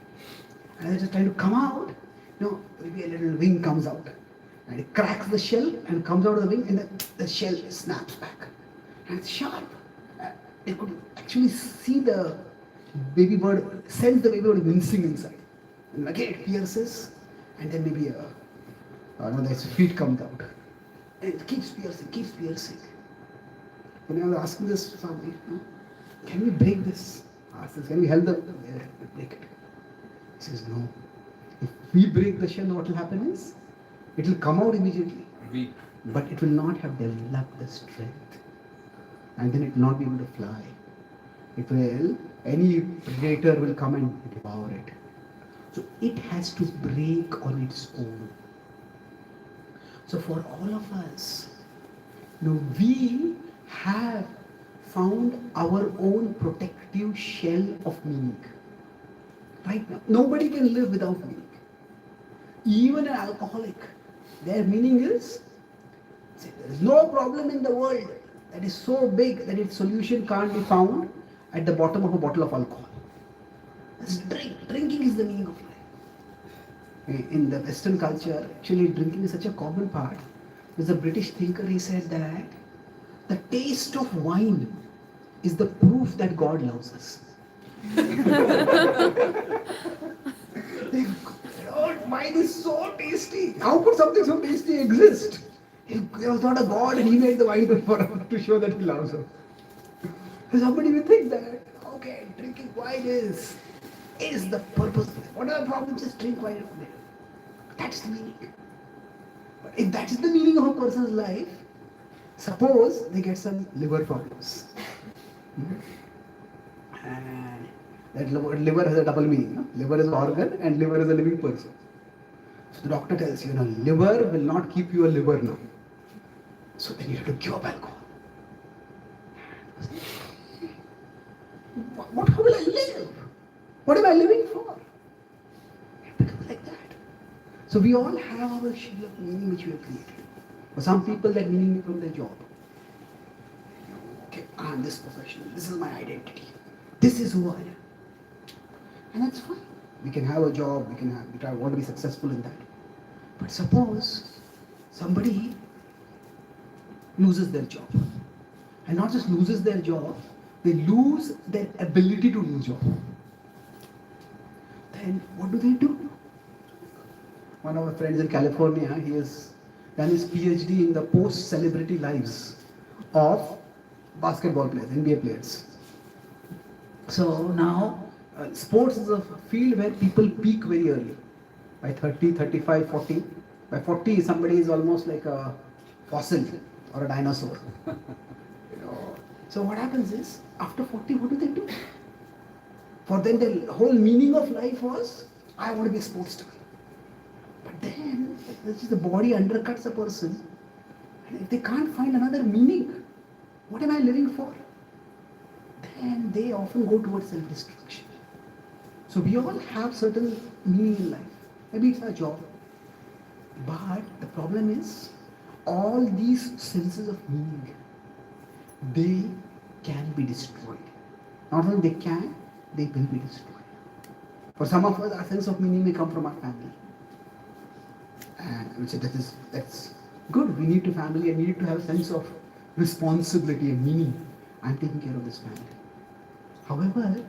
And as it was trying to come out, maybe a little wing comes out. And it cracks the shell and comes out of the wing and the shell snaps back. And it's sharp. It could actually see the baby bird, sense the baby bird wincing inside. And again it pierces and then maybe its feet comes out. And it keeps piercing. When I was asking this family, can we break this? I asked this, can we help them break it? He says, no. If we break the shell, what will happen is, it will come out immediately. Weak. But it will not have developed the strength. And then it will not be able to fly. Any predator will come and devour it. So it has to break on its own. So for all of us, we have found our own protective shell of meaning. Right now, nobody can live without meaning. Even an alcoholic, their meaning is, there is no problem in the world that is so big that its solution can't be found at the bottom of a bottle of alcohol. Just drink. Drinking is the meaning of life. In the Western culture, actually drinking is such a common part. There's a British thinker, he said that the taste of wine is the proof that God loves us. Wine is so tasty. How could something so tasty exist? There was not a God and he made the wine to show that he loves us. Somebody will think that, okay, drinking wine is the purpose of it. Whatever problem, just drink wine. That's the meaning. But if that is the meaning of a person's life, suppose they get some liver problems. And that liver has a double meaning. No? Liver is an organ and liver is a living person. So the doctor tells you, liver will not keep you a liver now. So then you have to give up alcohol. How will I live? What am I living for? It becomes like that. So we all have our share of meaning which we have created. For some people, that meaning from their job. Okay, I am this professional. This is my identity. This is who I am. And that's fine. We can have a job. We want to be successful in that. But suppose somebody loses their job. And not just loses their job, they lose their ability to do job. Then what do? One of my friends in California, he has done his PhD in the post-celebrity lives of basketball players, NBA players. So now, sports is a field where people peak very early. By 30, 35, 40. By 40, somebody is almost like a fossil or a dinosaur. So what happens is, after 40, what do? For them, the whole meaning of life was, I want to be a sports star. But then, the body undercuts a person, and if they can't find another meaning, what am I living for? Then they often go towards self-destruction. So we all have certain meaning in life. Maybe it's our job. But the problem is, all these senses of meaning, they can be destroyed. Not only they can, they will be destroyed. For some of us, our sense of meaning may come from our family. And I would say that's good. We need to family and we need to have a sense of responsibility and meaning. I'm taking care of this family. However,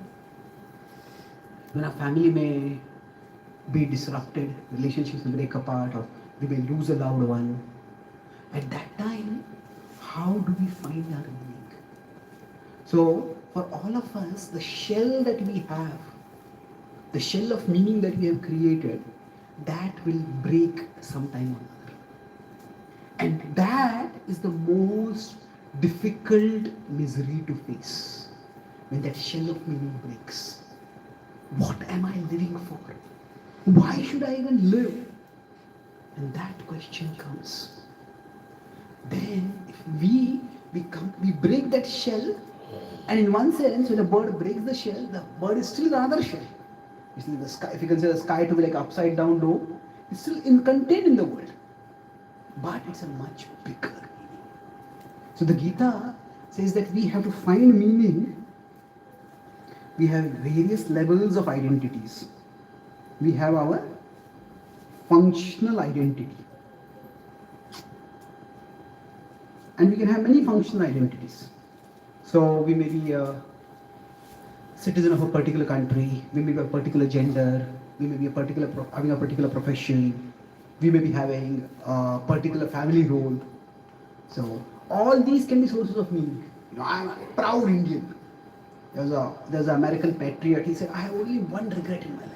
when our family may be disrupted, relationships may break apart, or we may lose a loved one, at that time, how do we find our meaning? So, for all of us, the shell that we have, the shell of meaning that we have created, that will break sometime or another. And that is the most difficult misery to face. When that shell of meaning breaks. What am I living for? Why should I even live? And that question comes. Then if we break that shell, and in one sense, when a bird breaks the shell, the bird is still another shell. You see, the sky, if you consider the sky to be like upside down dome, it's still contained in the world. But it's a much bigger meaning. So the Gita says that we have to find meaning. We have various levels of identities. We have our functional identity. And we can have many functional identities. So we may be a citizen of a particular country, we may be a particular gender, we may be having a particular profession, we may be having a particular family role. So all these can be sources of meaning. I'm a proud Indian. There's an American patriot. He said, I have only one regret in my life.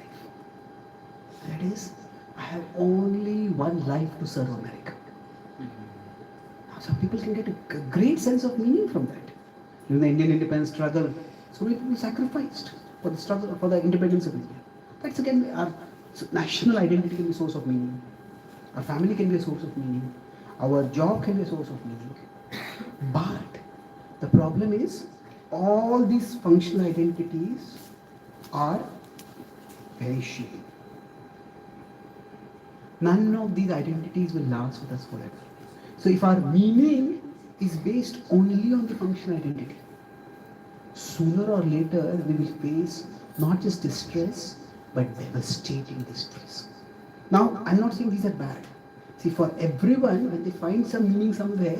That is, I have only one life to serve America. Now, some people can get a great sense of meaning from that. In the Indian independence struggle, so many people sacrificed for the struggle, for the independence of India. That's again, our national identity can be a source of meaning. Our family can be a source of meaning. Our job can be a source of meaning. But the problem is, all these functional identities are perishable. None of these identities will last with us forever. So if our meaning is based only on the functional identity, sooner or later we will face not just distress, but devastating distress. Now, I'm not saying these are bad. See, for everyone, when they find some meaning somewhere,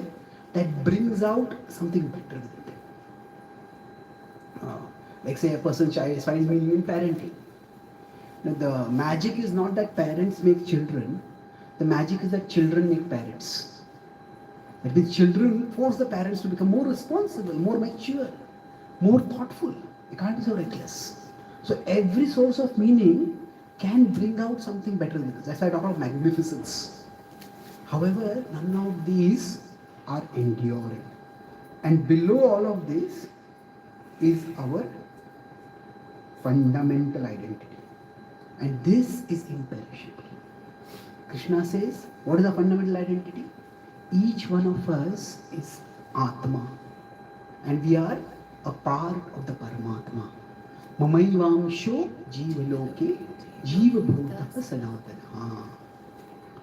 that brings out something better within them. Like say a person's child finds meaning in parenting. Now, the magic is not that parents make children, the magic is that children make parents. That means children force the parents to become more responsible, more mature, more thoughtful. They can't be so reckless. So every source of meaning can bring out something better than us. That's why I talk about magnificence. However, none of these are enduring. And below all of this is our fundamental identity. And this is imperishable. Krishna says, what is the fundamental identity? Each one of us is Atma. And we are a part of the Paramatma. Mamaivamsho Jiva Loke Jiva Bhuta Sanatana.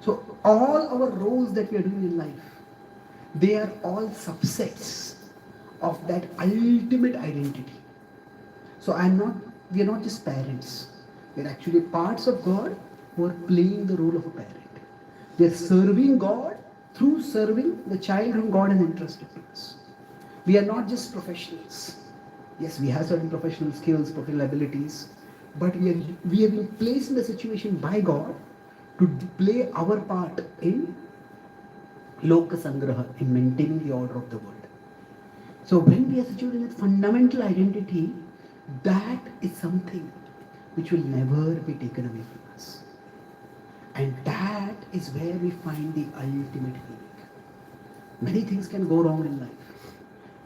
So all our roles that we are doing in life, they are all subsets of that ultimate identity. So we are not just parents. We are actually parts of God who are playing the role of a parent. We are serving God through serving the child whom God has entrusted to us. We are not just professionals. Yes, we have certain professional skills, professional abilities, but we have been placed in a situation by God to play our part in Loka Sangraha, in maintaining the order of the world. So when we are situated with fundamental identity, that is something which will never be taken away from us. And that is where we find the ultimate healing. Many things can go wrong in life,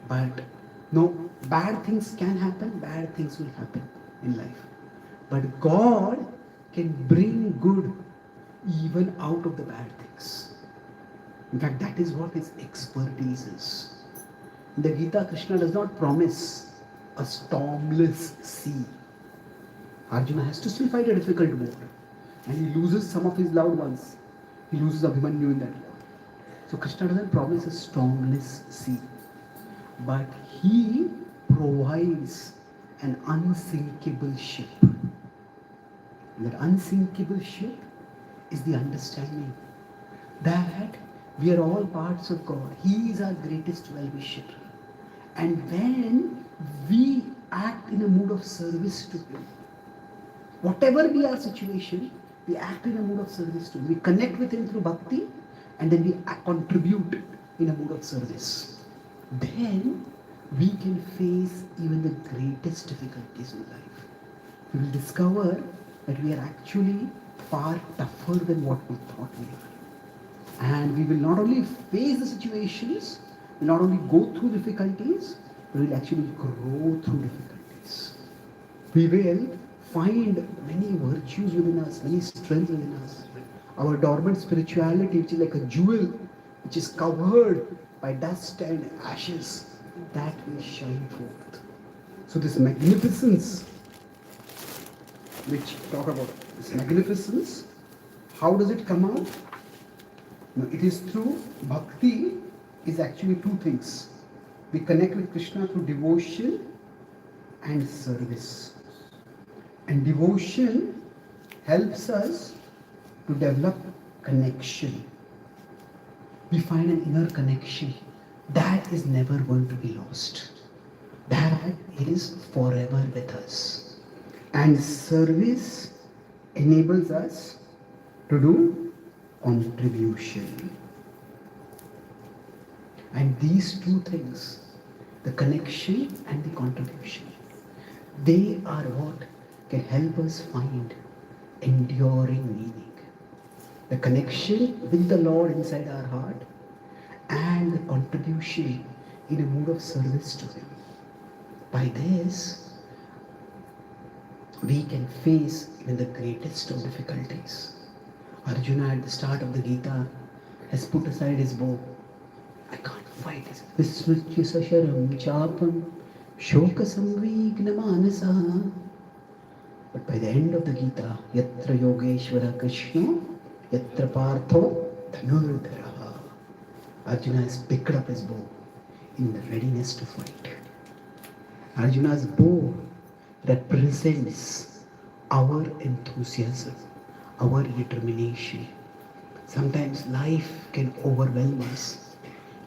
but no, bad things can happen, bad things will happen in life. But God can bring good even out of the bad things. In fact, that is what his expertise is. In the Gita, Krishna does not promise a stormless sea. Arjuna has to still fight a difficult war. And he loses some of his loved ones. He loses Abhimanyu in that war. So Krishna doesn't promise a stormless sea. But he provides an unsinkable ship. And that unsinkable ship is the understanding that we are all parts of God. He is our greatest well-wisher. And when we act in a mood of service to Him, whatever be our situation, we act in a mood of service to Him. We connect with Him through bhakti, and then we contribute in a mood of service. Then we can face even the greatest difficulties in life. We will discover that we are actually far tougher than what we thought we are. And we will not only face the situations, we will not only go through difficulties, we will actually grow through difficulties. We will find many virtues within us, many strengths within us. Our dormant spirituality, which is like a jewel, which is covered by dust and ashes, that will shine forth. So this magnificence, which talk about this magnificence, how does it come out? Now, it is through bhakti. Is actually two things. We connect with Krishna through devotion and service. And devotion helps us to develop connection. We find an inner connection that is never going to be lost. That is forever with us. And service enables us to do contribution. And these two things, the connection and the contribution, they are what can help us find enduring meaning. The connection with the Lord inside our heart and the contribution in a mood of service to Him. By this, we can face even the greatest of difficulties. Arjuna at the start of the Gita has put aside his bow. I can't fight this. Vismritya sasharam chapam shoka samvigna manasa. But by the end of the Gita, yatra yogeshwara Krishna, yatra partho dhanurdhara. Arjuna has picked up his bow in the readiness to fight. Arjuna's bow represents our enthusiasm, our determination. Sometimes life can overwhelm us.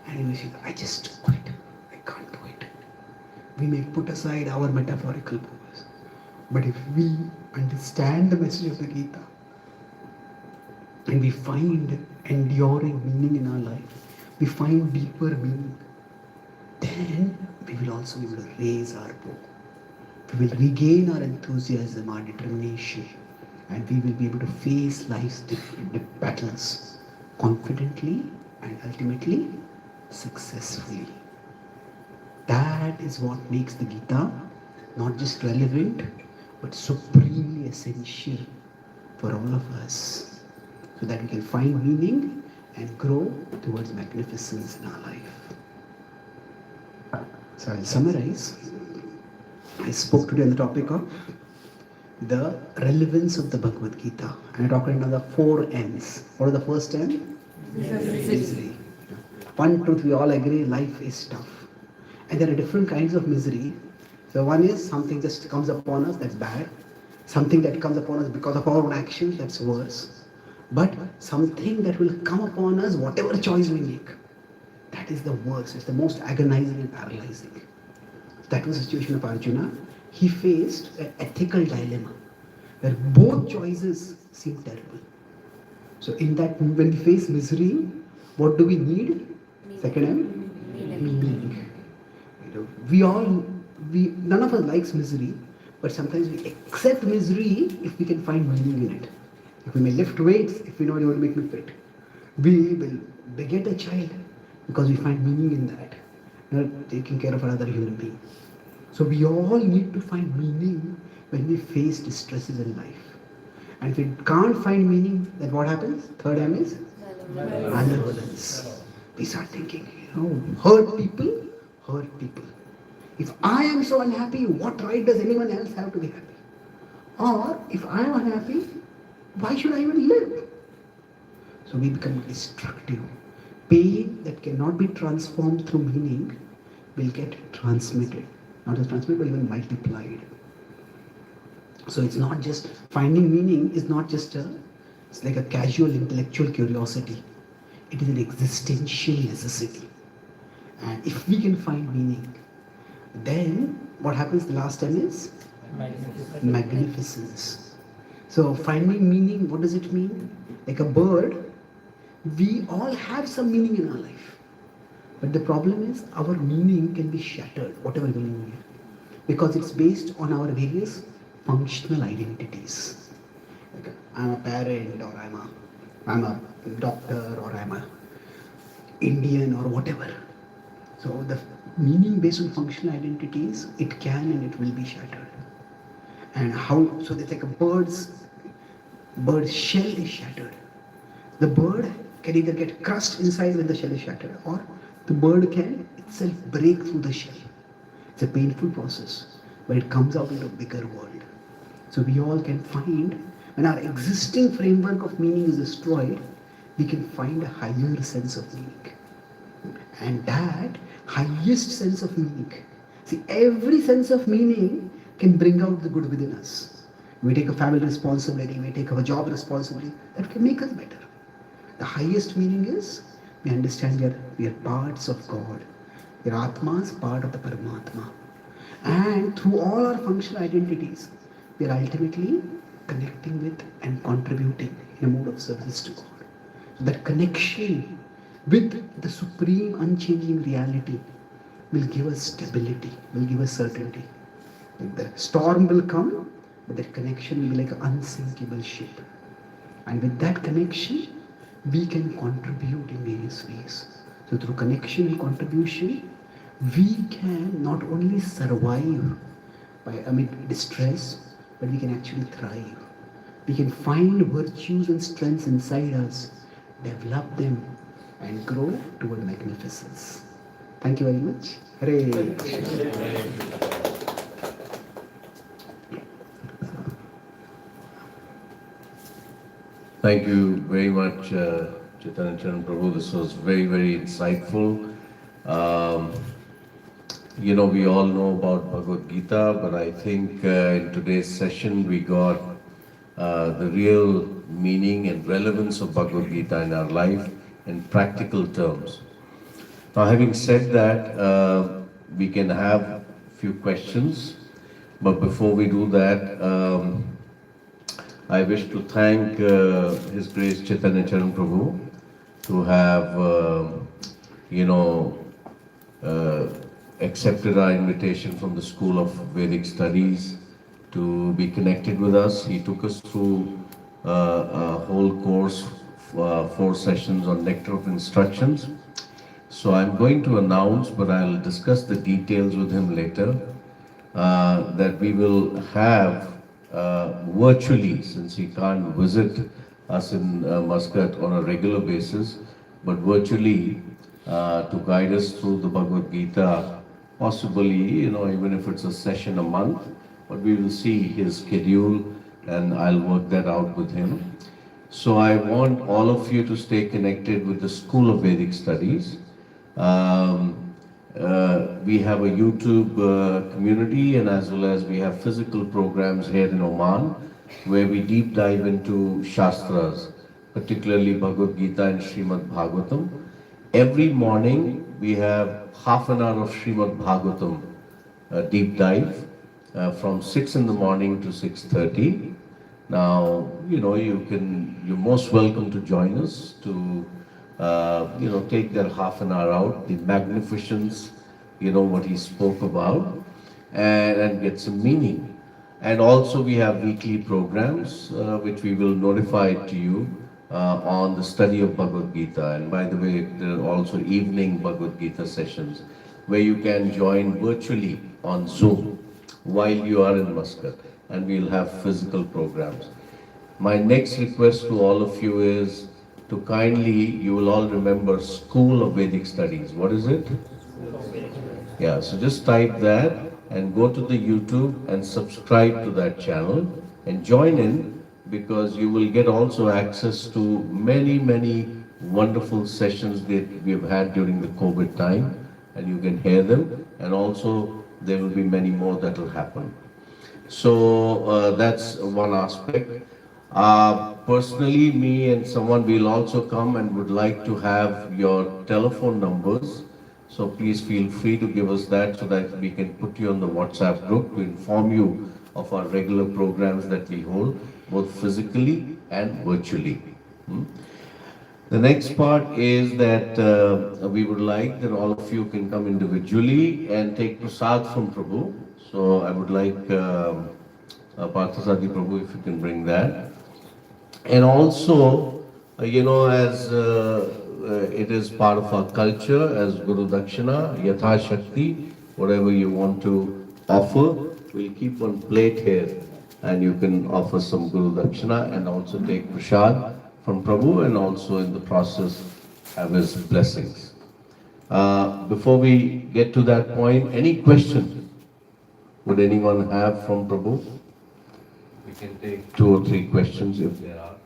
And we say, I just quit. I can't do it. We may put aside our metaphorical bows. But if we understand the message of the Gita and we find enduring meaning in our life, we find deeper meaning, then we will also be able to raise our bow. We will regain our enthusiasm, our determination, and we will be able to face life's different battles confidently and ultimately successfully. That is what makes the Gita not just relevant, but supremely essential for all of us, so that we can find meaning and grow towards magnificence in our life. So I'll summarize. I spoke today on the topic of the relevance of the Bhagavad Gita. And I talked about the 4 M's. What are the first M? Misery. 1, 2, 3, all agree life is tough. And there are different kinds of misery. So one is something just comes upon us, that's bad. Something that comes upon us because of our own actions, that's worse. But something that will come upon us, whatever choice we make, that is the worst. It's the most agonizing and paralyzing. That was the situation of Arjuna. He faced an ethical dilemma where both choices seem terrible. So in that, when we face misery, what do we need? Second M? Meaning. None of us likes misery, but sometimes we accept misery if we can find meaning in it. If we may lift weights, if we know you want to make me fit. We will beget a child because we find meaning in that, not taking care of another human being. So we all need to find meaning when we face distresses in life. And if we can't find meaning, then what happens? Third M is malevolence. We start thinking, hurt people, hurt people. If I am so unhappy, what right does anyone else have to be happy? Or if I am unhappy, why should I even live? So we become destructive. Pain that cannot be transformed through meaning will get transmitted. Not just transmitted, but even multiplied. So it's not just, finding meaning is not just it's like a casual intellectual curiosity. It is an existential necessity. And if we can find meaning, then what happens the last time is? Magnificence. So finding meaning, what does it mean? Like a bird, we all have some meaning in our life. But the problem is our meaning can be shattered, whatever meaning we have, because it's based on our various functional identities. Like I'm a parent, or I'm a doctor, or I'm a Indian, or whatever. So the meaning based on functional identities, it can and it will be shattered. And how? So it's like a bird's shell is shattered. The bird can either get crushed inside when the shell is shattered, or the bird can itself break through the shell. It's a painful process, but it comes out into a bigger world. So we all can find, when our existing framework of meaning is destroyed, we can find a higher sense of meaning. And that highest sense of meaning, see, every sense of meaning can bring out the good within us. We take a family responsibility, we take a job responsibility, that can make us better. The highest meaning is, we understand we are parts of God. We are Atmas, part of the Paramatma. And through all our functional identities, we are ultimately connecting with and contributing in a mode of service to God. So that connection with the supreme unchanging reality will give us stability, will give us certainty. The storm will come, but that connection will be like an unsinkable ship. And with that connection, we can contribute in various ways. So through connection and contribution, we can not only survive amid distress, but we can actually thrive. We can find virtues and strengths inside us, develop them, and grow toward magnificence. Thank you very much. Hare Krishna. Thank you very much, Chaitanya Charan Prabhu. This was very, very insightful. We all know about Bhagavad Gita, but I think in today's session we got the real meaning and relevance of Bhagavad Gita in our life in practical terms. Now, having said that, we can have a few questions, but before we do that, I wish to thank His Grace Chaitanya Charan Prabhu to have, accepted our invitation from the School of Vedic Studies to be connected with us. He took us through a whole course 4 sessions on Nectar of Instructions. So I'm going to announce, but I'll discuss the details with him later, that we will have virtually, since he can't visit us in Muscat on a regular basis, but virtually to guide us through the Bhagavad Gita, possibly, even if it's a session a month, but we will see his schedule and I'll work that out with him. So I want all of you to stay connected with the School of Vedic Studies. We have a YouTube community, and as well as we have physical programs here in Oman where we deep dive into shastras, particularly Bhagavad Gita and Srimad Bhagavatam. Every morning we have half an hour of Srimad Bhagavatam deep dive from 6 in the morning to 6:30. Now, you're most welcome to join us to, take that half an hour out, the magnificence, what he spoke about, and get some meaning. And also we have weekly programs, which we will notify to you on the study of Bhagavad Gita. And by the way, there are also evening Bhagavad Gita sessions where you can join virtually on Zoom while you are in Muscat, and we'll have physical programs. My next request to all of you is to kindly, you will all remember School of Vedic Studies. What is it? Yeah, so just type that and go to the YouTube and subscribe to that channel and join in, because you will get also access to many, many wonderful sessions that we have had during the COVID time, and you can hear them, and also there will be many more that will happen. So that's one aspect. Personally, me and someone will also come and would like to have your telephone numbers. So please feel free to give us that so that we can put you on the WhatsApp group to inform you of our regular programs that we hold, both physically and virtually. The next part is that we would like that all of you can come individually and take prasad from Prabhu. So I would like Parthasadi Prabhu, if you can bring that. And also, as it is part of our culture as Guru Dakshina, Yatha Shakti, whatever you want to offer, we'll keep one plate here and you can offer some Guru Dakshina and also take prasad from Prabhu, and also in the process have his blessings. Before we get to that point, any question would anyone have from Prabhu? We can take 2 or 3 questions if there are,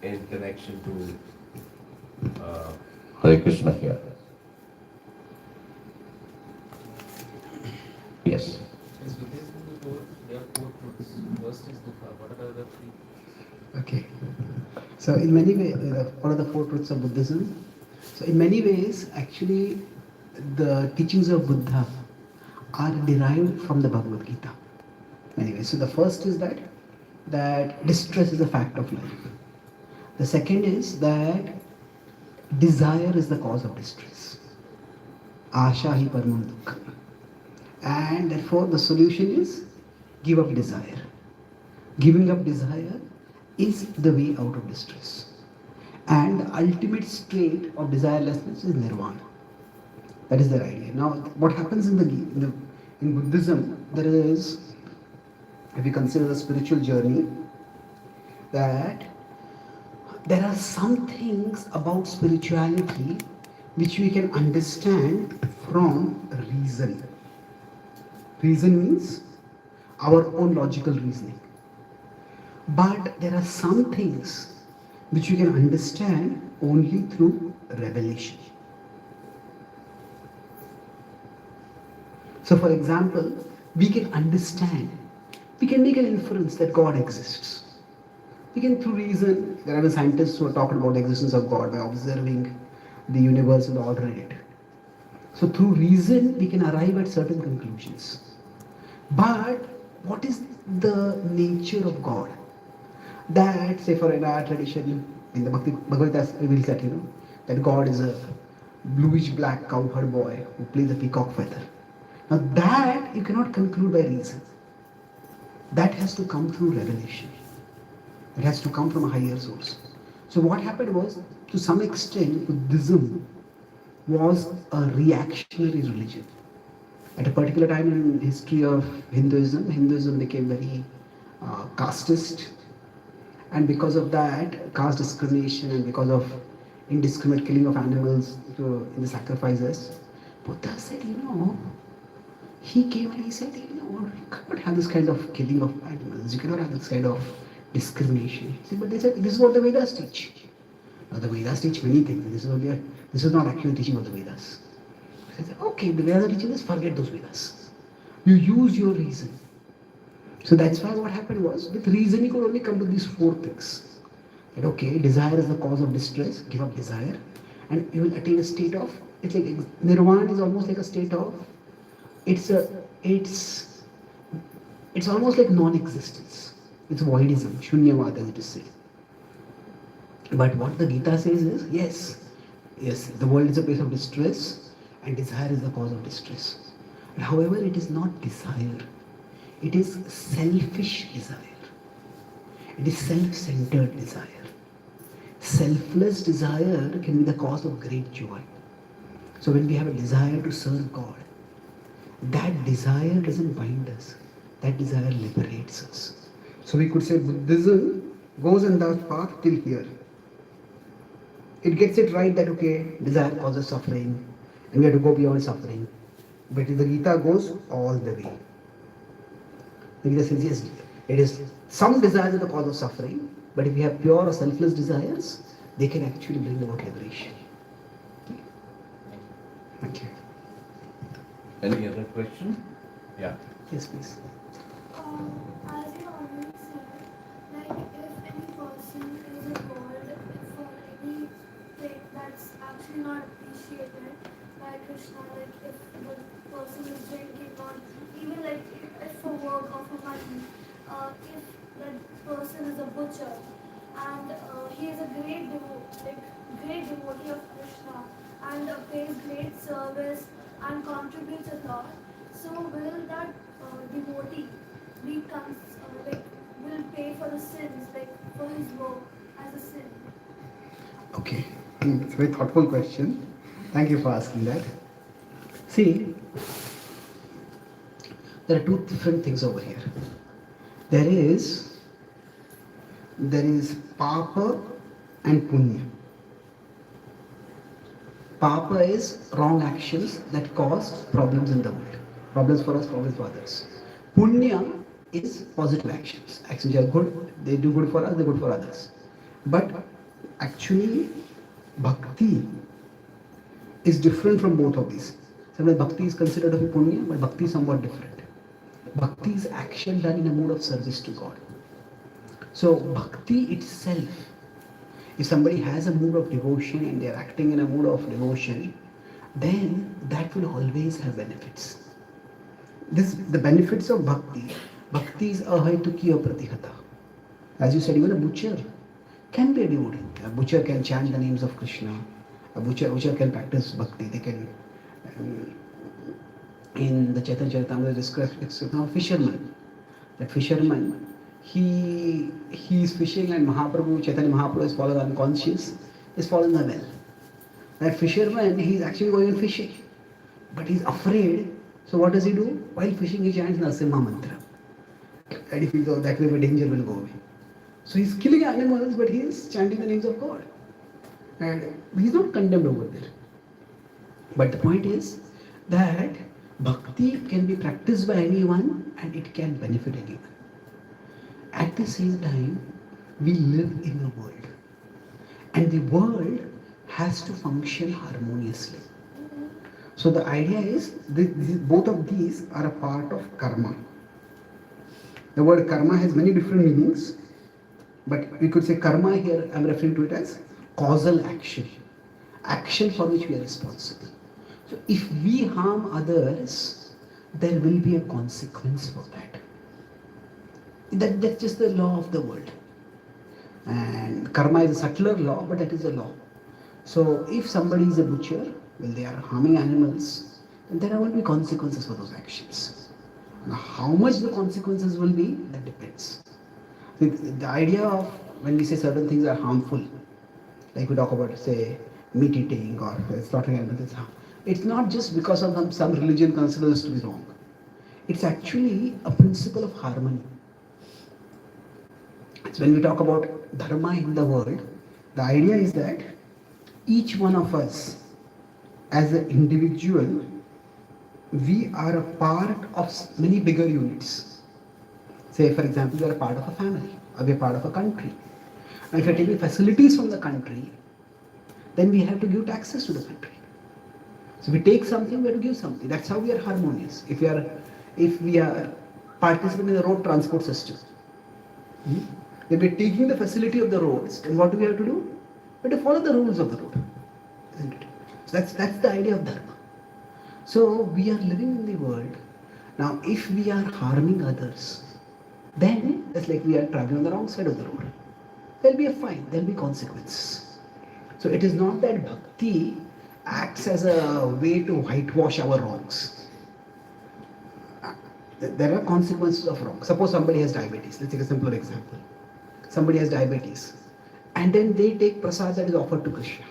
in connection to Hare Krishna here. Yes. Yes, within the board, there are 4 truths. First is Dukha. What are the other 3? Okay. So in many ways, what are the 4 truths of Buddhism? So in many ways, actually, the teachings of Buddha are derived from the Bhagavad Gita. Many ways. So the first is that distress is a fact of life. The second is that desire is the cause of distress. Asha hi paramam dukkha. And therefore the solution is give up desire. Giving up desire is the way out of distress. And the ultimate state of desirelessness is nirvana. That is their idea. Now, what happens in Buddhism, there is, if you consider the spiritual journey, that there are some things about spirituality which we can understand from reason. Reason means our own logical reasoning. But there are some things which you can understand only through revelation. So for example, we can understand, we can make an inference that God exists. We can, through reason, there are scientists who are talking about the existence of God by observing the universe and ordering it. So through reason, we can arrive at certain conclusions. But what is the nature of God? That, say for in our tradition, in the Bhagavad Gita reveals that, that God is a bluish black cowherd boy who plays a peacock feather. Now that you cannot conclude by reason. That has to come through revelation. It has to come from a higher source. So what happened was, to some extent, Buddhism was a reactionary religion. At a particular time in history of Hinduism became very casteist, and because of that, caste discrimination, and because of indiscriminate killing of animals in the sacrifices, Buddha said, he came and he said, you cannot have this kind of killing of animals, you cannot have this kind of discrimination. But they said, this is what the Vedas teach. Now, the Vedas teach many things. This is not actual teaching of the Vedas. I said, okay, the Vedas are teaching this, forget those Vedas. You use your reason. So that's why what happened was, with reason you could only come to these four things. That okay, desire is the cause of distress, give up desire, and you will attain a state of, it's like nirvana is almost like a state of, it's almost like non-existence. It's voidism, shunyavad as it is said. But what the Gita says is, yes, the world is a place of distress, and desire is the cause of distress. However, it is not desire. It is selfish desire. It is self-centered desire. Selfless desire can be the cause of great joy. So when we have a desire to serve God, that desire doesn't bind us. That desire liberates us. So we could say Buddhism goes in that path till here. It gets it right that okay, desire causes suffering, and we have to go beyond suffering. But the Gita goes all the way. The Gita says, yes, it is some desires are the cause of suffering, but if we have pure or selfless desires, they can actually bring about liberation. Thank you. Any other question? Yeah. Yes, please. As you already said, like if any person is involved for any thing that's actually not appreciated by Krishna, like if the person is drinking or even like if for work or for money, if that person is a butcher and he is a great devotee of Krishna and pays great service and contributes a lot, so will that devotee will pay for the sins, like for his work as a sin? Okay, it's a very thoughtful question. Thank you for asking that. See, there are two different things over here. There is papa and punya. Papa is wrong actions that cause problems in the world. Problems for us, problems for others. Punya is positive actions. Actions are good, they do good for us, they good for others. But actually, bhakti is different from both of these. Sometimes bhakti is considered to be punya, but bhakti is somewhat different. Bhakti is action done in a mood of service to God. So bhakti itself, if somebody has a mood of devotion and they are acting in a mood of devotion, then that will always have benefits. The benefits of bhakti is ahaitukya pratihata. As you said, even a butcher can be a devotee. A butcher can chant the names of Krishna. A butcher can practice bhakti. They can, in the Chaitanya Charan describes now fisherman. That fisherman, he is fishing and Chaitanya Mahaprabhu is fallen unconscious, is fallen in the well. That fisherman, he is actually going and fishing, but he is afraid. So what does he do? While fishing, he chants Narasimha mantra. And if he goes that way, the danger will go away. So he is killing animals, but he is chanting the names of God. And he is not condemned over there. But the point is that bhakti can be practiced by anyone and it can benefit anyone. At the same time, we live in a world. And the world has to function harmoniously. So the idea is, both of these are a part of karma. The word karma has many different meanings, but we could say karma here, I'm referring to it as causal action. Action for which we are responsible. So if we harm others, there will be a consequence for that. That's just the law of the world. And karma is a subtler law, but that is a law. So if somebody is a butcher, well, they are harming animals, then there will be consequences for those actions. Now, how much the consequences will be, that depends. The idea of when we say certain things are harmful, like we talk about, say, meat eating or slaughtering animals, it's not just because of some religion considers to be wrong. It's actually a principle of harmony. So when we talk about dharma in the world, the idea is that each one of us, as an individual, we are a part of many bigger units. Say, for example, we are a part of a family, or we are part of a country. Now, if you are taking facilities from the country, then we have to give taxes to the country. So we take something, we have to give something. That's how we are harmonious. If we are participating in the road transport system, then we are taking the facility of the roads, and what do we have to do? We have to follow the rules of the road, isn't it? So that's the idea of dharma. So we are living in the world. Now, if we are harming others, then it's like we are traveling on the wrong side of the road. There'll be a fine, there'll be consequences. So it is not that bhakti acts as a way to whitewash our wrongs. There are consequences of wrong. Suppose somebody has diabetes. Let's take a simpler example. Somebody has diabetes, and then they take prasad that is offered to Krishna.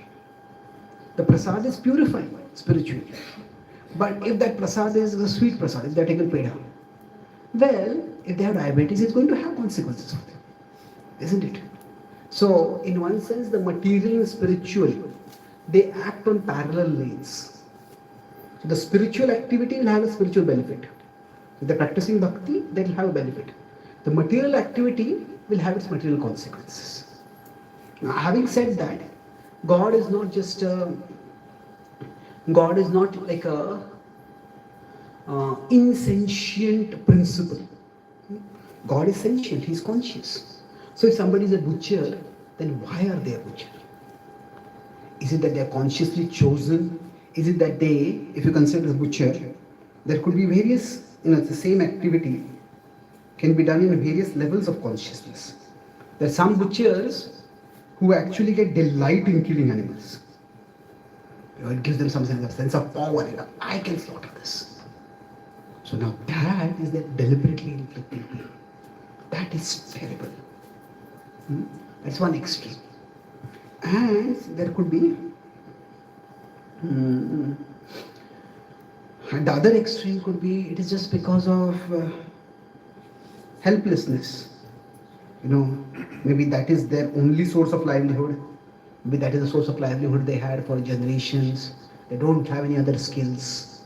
The prasad is purifying spiritually. But if that prasad is a sweet prasad, if they are taken pedha, well, if they have diabetes, it's going to have consequences for them, isn't it? So, in one sense, the material and spiritual, they act on parallel lanes. So, the spiritual activity will have a spiritual benefit. If they're practicing bhakti, they will have a benefit. The material activity will have its material consequences. Now, having said that, God is not just God is not like a insentient principle. God is sentient, He is conscious. So if somebody is a butcher, then why are they a butcher? Is it that they are consciously chosen? Is it that they, if you consider a butcher, there could be various, the same activity can be done in various levels of consciousness. There are some butchers who actually get delight in killing animals. It gives them some sense of power. I can slaughter this. So now that is that deliberately inflicting pain. That is terrible. That's one extreme. And there could be and the other extreme could be it is just because of helplessness. Maybe that is their only source of livelihood. Maybe that is the source of livelihood they had for generations. They don't have any other skills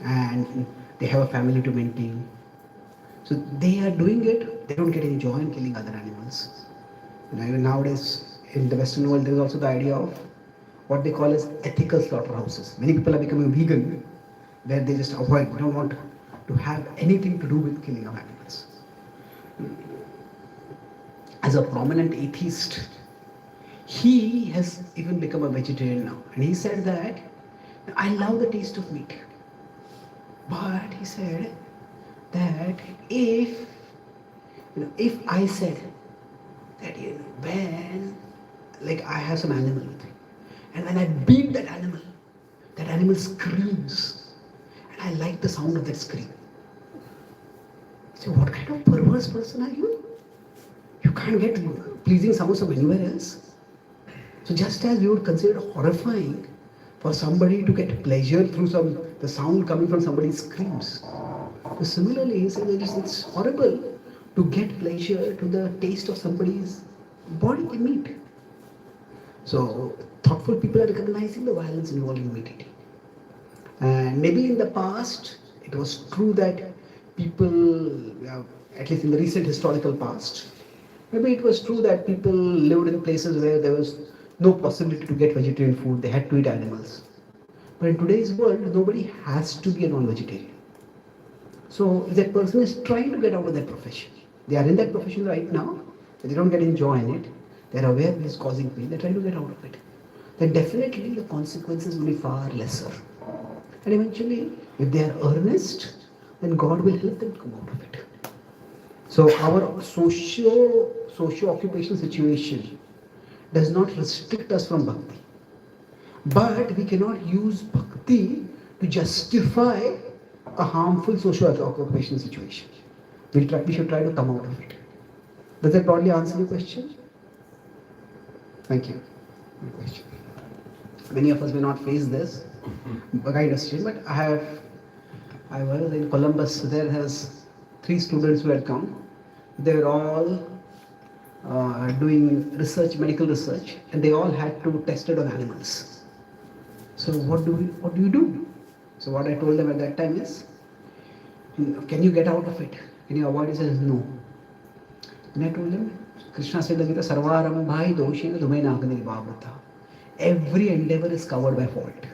and they have a family to maintain. So they are doing it, they don't get any joy in killing other animals. Even nowadays in the Western world there is also the idea of what they call as ethical slaughterhouses. Many people are becoming vegan where they just avoid, don't want to have anything to do with killing of animals. As a prominent atheist, he has even become a vegetarian now. And he said that, I love the taste of meat. But he said that if I said that when I have some animal with me, and when I beat that animal screams, and I like the sound of that scream. So what kind of perverse person are you? You can't get pleasing sounds from anywhere else. So just as we would consider it horrifying for somebody to get pleasure through the sound coming from somebody's screams. So similarly, he said it's horrible to get pleasure to the taste of somebody's body in meat. So thoughtful people are recognizing the violence involved in meat eating. And maybe in the past, it was true that people, at least in the recent historical past, maybe it was true that people lived in places where there was no possibility to get vegetarian food, they had to eat animals. But in today's world, nobody has to be a non-vegetarian. So if that person is trying to get out of that profession, they are in that profession right now, but they don't get any joy in it, they are aware it is causing pain, they are trying to get out of it, then definitely the consequences will be far lesser. And eventually, if they are earnest, then God will help them to come out of it. So our socio-occupational situation does not restrict us from bhakti. But we cannot use bhakti to justify a harmful socio-occupational situation. We should try to come out of it. Does that broadly answer your question? Thank you. Good question. Many of us will not face this kind of situation, but I was in Columbus. There has 3 students who had come. They were all doing research, medical research, and they all had to test it on animals. So what do you do? So what I told them at that time is, can you get out of it? Can you avoid it? He says no. And I told them, Krishna said in the Gita, Sarvarambhai doshena dhumainagani vavruta. Every endeavor is covered by fault.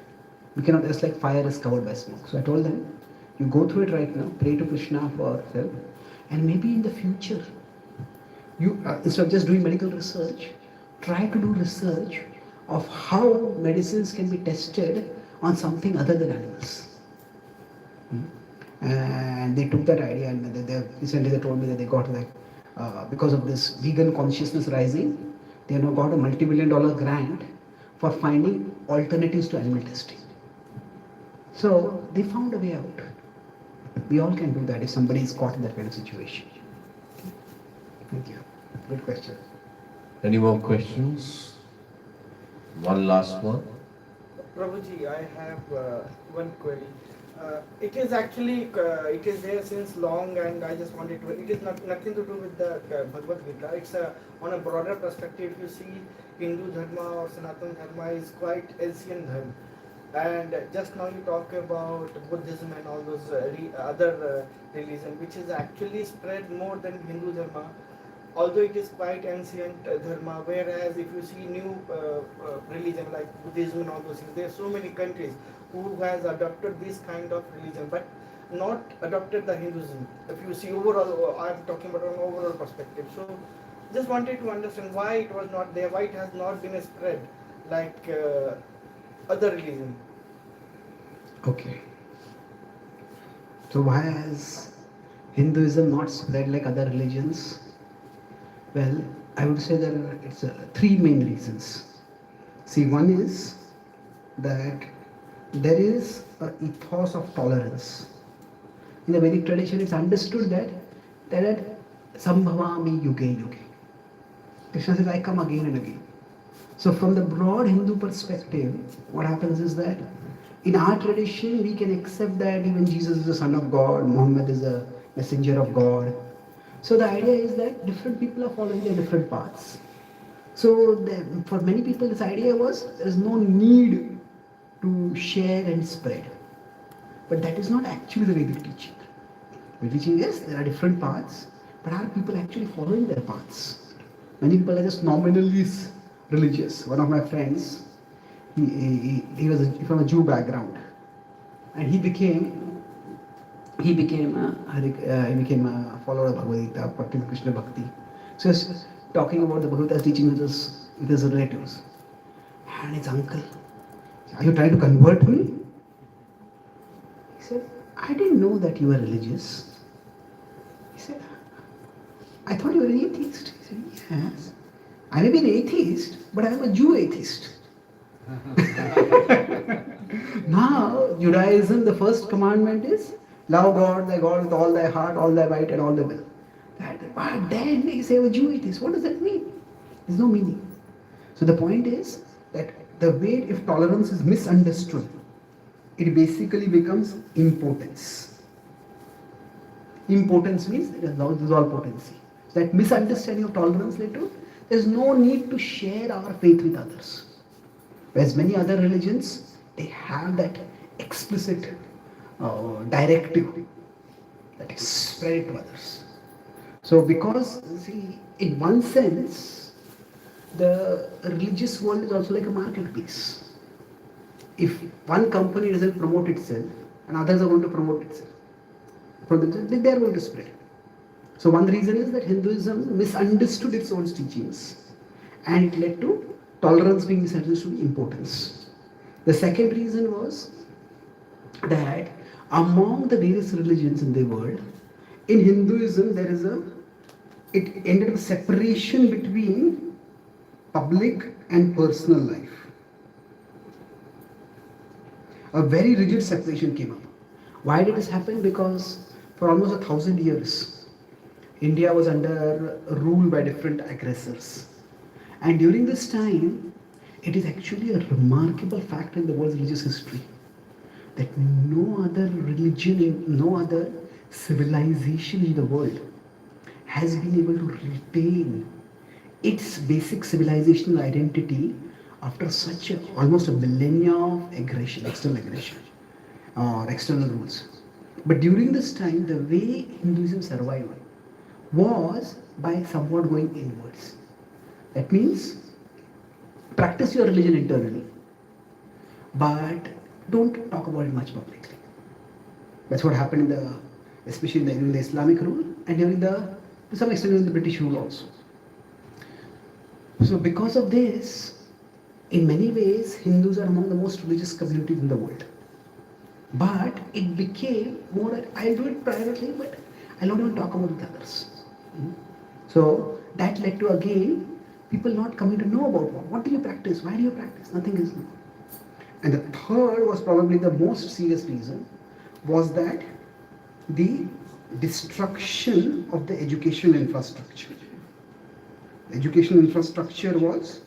We cannot, just like fire is covered by smoke. So I told them, you go through it right now, pray to Krishna for help, and maybe in the future, you instead of just doing medical research, try to do research of how medicines can be tested on something other than animals. And they took that idea, and recently they told me that they got like, because of this vegan consciousness rising, they have now got a multi-million-dollar grant for finding alternatives to animal testing. So they found a way out. We all can do that if somebody is caught in that kind of situation. Thank you. Good question. Any more questions? One last one. Prabhuji, I have one query. It is actually, it is there since long, and I just wanted to, it is nothing to do with the Bhagavad Gita. It's on a broader perspective. If you see, Hindu Dharma or Sanatana Dharma is quite ancient Dharma. And just now you talk about Buddhism and all those other religion, which is actually spread more than Hindu Dharma, although it is quite ancient Dharma. Whereas if you see new religion like Buddhism and all those things, there are so many countries who has adopted this kind of religion, but not adopted the Hinduism. If you see overall, I am talking about an overall perspective. So just wanted to understand why it was not there, why it has not been spread like other religion. Okay. So why has Hinduism not spread like other religions? Well, I would say that it's 3 main reasons. See, one is that there is an ethos of tolerance. In the Vedic tradition, it's understood that Sambhavami yuge yuge. Krishna says, I come again and again. So from the broad Hindu perspective, what happens is that in our tradition, we can accept that even Jesus is the son of God, Muhammad is a messenger of God. So the idea is that different people are following their different paths. So for many people, this idea was there is no need to share and spread. But that is not actually the Vedic teaching. Vedic teaching, yes, there are different paths, but are people actually following their paths? Many people are just nominally religious. One of my friends, he was from a Jew background, and he became a follower of Bhagavad Gita, Bhakti Krishna Bhakti. So he was talking about the Bhagavad Gita teaching with his relatives, and his uncle, are you trying to convert me? He said, I didn't know that you were religious. He said, I thought you were an atheist. He said, yes. I may be an atheist, but I am a Jew atheist. Now, Judaism, the first commandment is love God, thy God with all thy heart, all thy might, and all thy will. But then they say, a Jew atheist. What does that mean? There's no meaning. So the point is that the way, if tolerance is misunderstood, it basically becomes impotence. Impotence means it is all potency. So that misunderstanding of tolerance led to, there's no need to share our faith with others. Whereas many other religions, they have that explicit directive that is spread it to others. So because, see, in one sense, the religious world is also like a marketplace. If one company doesn't promote itself, and others are going to promote itself, they are going to spread. So one reason is that Hinduism misunderstood its own teachings, and it led to tolerance being misunderstood importance. The second reason was that among the various religions in the world, in Hinduism it ended up a separation between public and personal life. A very rigid separation came up. Why did this happen? Because for almost 1,000 years, India was under rule by different aggressors. And during this time, it is actually a remarkable fact in the world's religious history that no other religion, no other civilization in the world has been able to retain its basic civilizational identity after such almost a millennia of aggression, external aggression, or external rules. But during this time, the way Hinduism survived was by somewhat going inwards. That means practice your religion internally, but don't talk about it much publicly. That's what happened especially during the Islamic rule and to some extent in the British rule also. So because of this, in many ways, Hindus are among the most religious communities in the world. But it became more, I'll do it privately, but I'll not even talk about it with others. So that led to, again, people not coming to know about what do you practice, why do you practice, nothing is known. And the third was probably the most serious reason, was that the destruction of the educational infrastructure. The educational infrastructure was,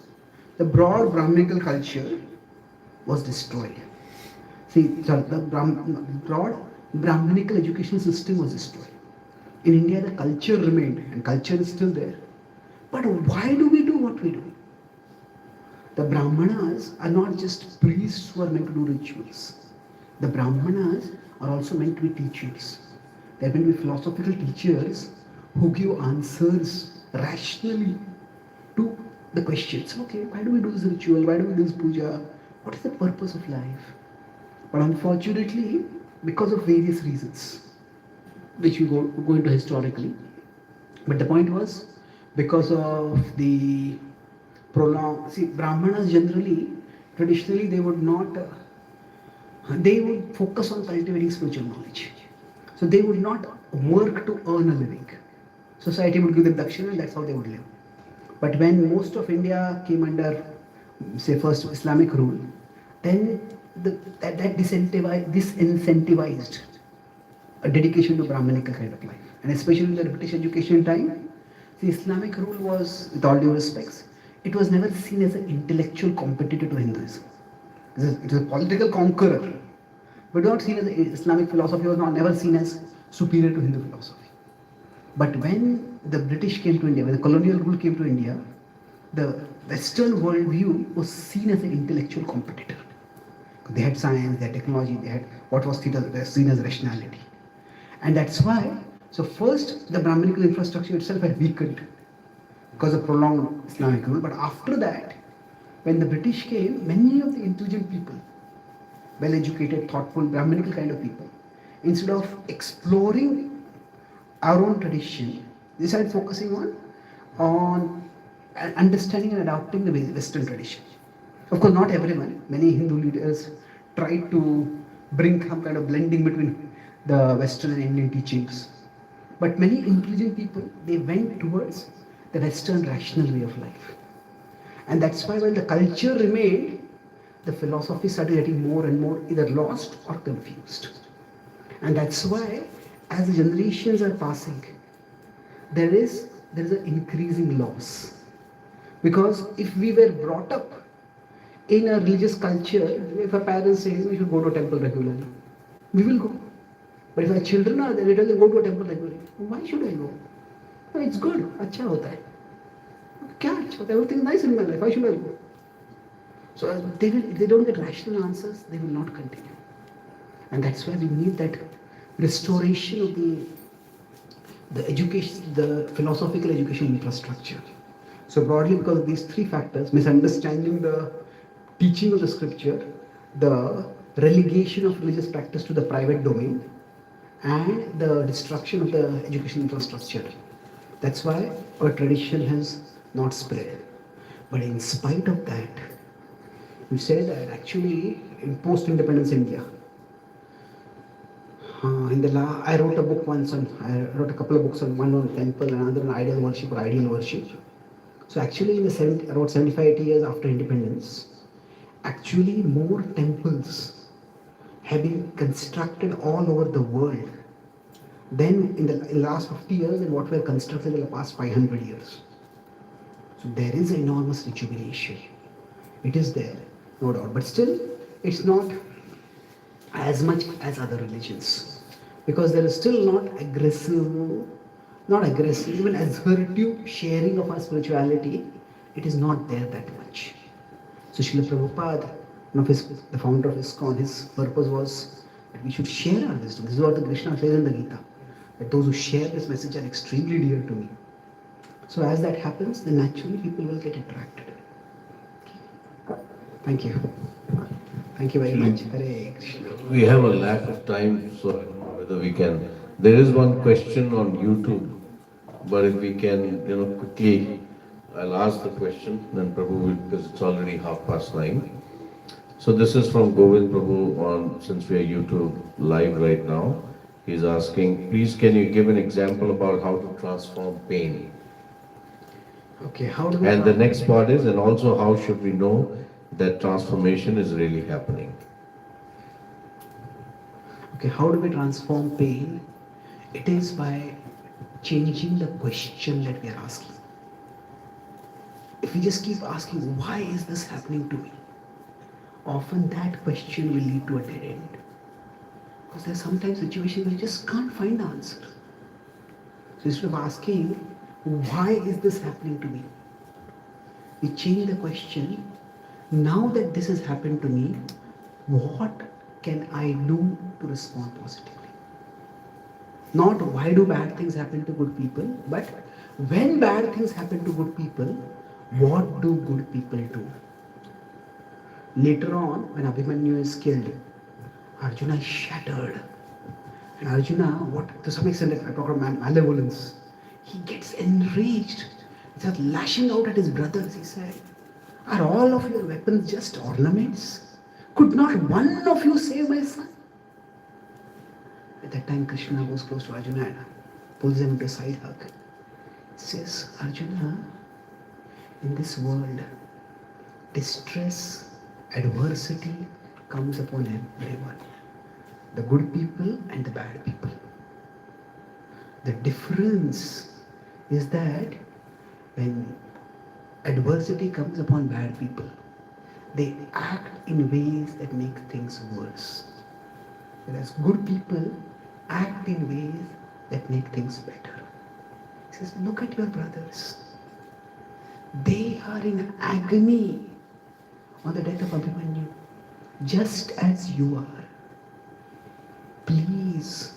the broad Brahminical culture was destroyed. See, the broad Brahminical education system was destroyed. In India, the culture remained, and culture is still there. But why do we do what we do? The Brahmanas are not just priests who are meant to do rituals. The Brahmanas are also meant to be teachers. They are meant to be philosophical teachers who give answers rationally to the questions. Okay, why do we do this ritual? Why do we do this puja? What is the purpose of life? But unfortunately, because of various reasons, which we go into historically, but the point was, because of the prolonged, see, Brahmanas generally, traditionally, they would focus on cultivating spiritual knowledge. So they would not work to earn a living. Society would give them dakshina and that's how they would live. But when most of India came under, say, first Islamic rule, then that disincentivized a dedication to Brahminical kind of life. And especially in the British education time, the Islamic rule was, with all due respects, it was never seen as an intellectual competitor to Hinduism. It was a political conqueror, but not seen as Islamic philosophy was never seen as superior to Hindu philosophy. But when the British came to India, when the colonial rule came to India, the Western worldview was seen as an intellectual competitor. They had science, they had technology, they had what was seen as rationality. And that's why, so first the Brahminical infrastructure itself had weakened because of prolonged Islamic rule. But after that, when the British came, many of the intelligent people, well-educated, thoughtful, Brahminical kind of people, instead of exploring our own tradition, they started focusing on understanding and adopting the Western tradition. Of course, not everyone. Many Hindu leaders tried to bring some kind of blending between the Western and Indian teachings. But many intelligent people, they went towards the Western rational way of life. And that's why when the culture remained, the philosophy started getting more and more either lost or confused. And that's why, as the generations are passing, there is an increasing loss. Because if we were brought up in a religious culture, if our parents say we should go to a temple regularly, we will go. But if our children are there, they doesn't go to a temple regularly. Why should I go? Oh, it's good. Acha hota hai. Kya acha hota hai? Everything is nice in my life. Why should I go? So if they don't get rational answers, they will not continue. And that's why we need that restoration of the education, the philosophical education infrastructure. So broadly, because of these three factors, misunderstanding the teaching of the scripture, the relegation of religious practice to the private domain, and the destruction of the education infrastructure. That's why our tradition has not spread. But in spite of that, we say that actually in post-independence India, I wrote a book once I wrote a couple of books one on temple and another on ideal worship or ideal worship. So actually in around 75-80 years after independence, actually more temples have been constructed all over the world than in the last 50 years and what were constructed in the past 500 years. So there is enormous rejuvenation. It is there, no doubt. But still, it's not as much as other religions. Because there is still not aggressive, even assertive sharing of our spirituality. It is not there that much. So Srila Prabhupada, the founder of ISKCON, his purpose was that we should share our wisdom. This is what the Krishna says in the Gita, that those who share this message are extremely dear to me. So as that happens, then naturally people will get attracted. Thank you. Thank you very much. Hare Krishna. We have a lack of time, so I don't know whether we can. There is one question on YouTube, but if we can, quickly, I'll ask the question, then Prabhu will, because it's already 9:30. So this is from Govind Prabhu since we are YouTube live right now. He's asking, please can you give an example about how to transform pain? Okay, how do we... And the next part is, and also how should we know that transformation is really happening? Okay, how do we transform pain? It is by changing the question that we are asking. If we just keep asking, why is this happening to me? Often that question will lead to a dead end. Because there are sometimes situations where you just can't find the answer. So instead of asking, why is this happening to me? We change the question, now that this has happened to me, what can I do to respond positively? Not why do bad things happen to good people, but when bad things happen to good people, what do good people do? Later on, when Abhimanyu is killed, Arjuna is shattered. And Arjuna, to some extent, if I talk about malevolence, he gets enraged. He starts lashing out at his brothers. He said, are all of your weapons just ornaments? Could not one of you save my son? At that time, Krishna goes close to Arjuna and pulls him into a side hug. He says, Arjuna, in this world, distress, adversity comes upon everyone. The good people and the bad people. The difference is that when adversity comes upon bad people, they act in ways that make things worse. Whereas good people act in ways that make things better. He says, look at your brothers. They are in agony on the death of Abhimanyu, just as you are. Please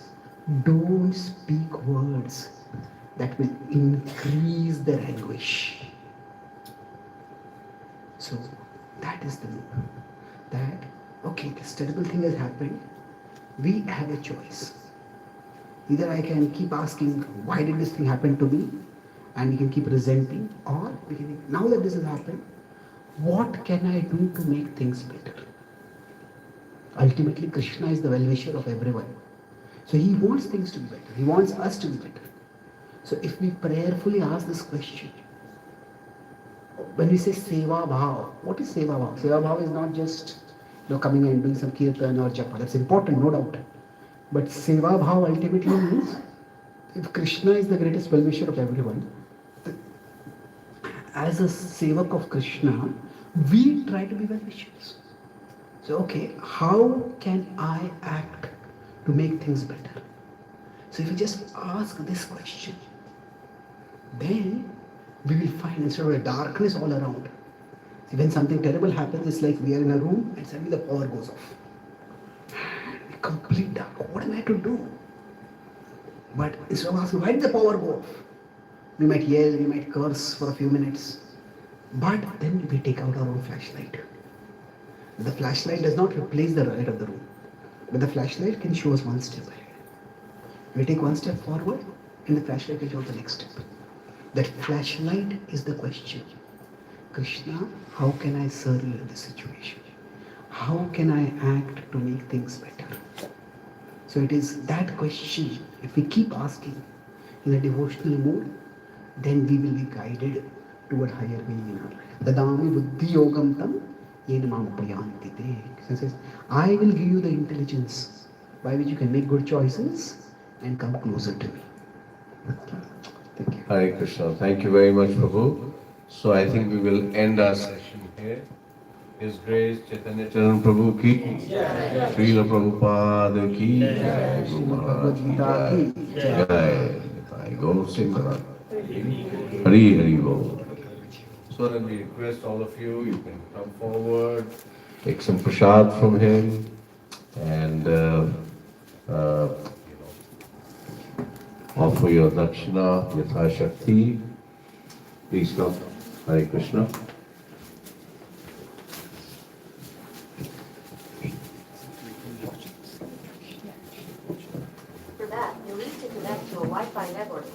don't speak words that will increase their anguish. So that is the move. That, okay, this terrible thing has happened. We have a choice. Either I can keep asking, why did this thing happen to me? And we can keep resenting. Or we can think, now that this has happened, what can I do to make things better? Ultimately, Krishna is the well-wisher of everyone. So he wants things to be better. He wants us to be better. So if we prayerfully ask this question, when we say Seva Bhav, what is Seva Bhav? Seva Bhav is not just coming and doing some kirtan or japa. That's important, no doubt. But Seva Bhav ultimately means, if Krishna is the greatest well-wisher of everyone, as a sevak of Krishna, we try to be well-wishers. So, okay, how can I act to make things better? So if you just ask this question, then we will find, instead of a darkness all around, see, when something terrible happens, it's like we are in a room and suddenly the power goes off. Complete dark. What am I to do? But instead of asking, why did the power go off? We might yell, we might curse for a few minutes. But then we take out our own flashlight. The flashlight does not replace the light of the room. But the flashlight can show us one step ahead. We take one step forward and the flashlight can show the next step. That flashlight is the question. Krishna, how can I serve you in this situation? How can I act to make things better? So it is that question, if we keep asking in a devotional mood, then we will be guided toward higher being in our life. Dadami buddhi yogam tam yen mam priyanti te. Krishna says, I will give you the intelligence by which you can make good choices and come closer to me. Thank you. Hare Krishna. Thank you very much, Prabhu. So I think we will end our session here. His Grace Chaitanya Charan Prabhu ki, Srila Prabhupada ki, Jai Guru Maharaj ki Jai, Jai Gaur Sindra, Hari Hari Bol. So then we request all of you, you can come forward, take some prasad from him, and offer your dakshina, yatha shakti. Please come. Hare Krishna. For that, you'll need to connect to a Wi-Fi network.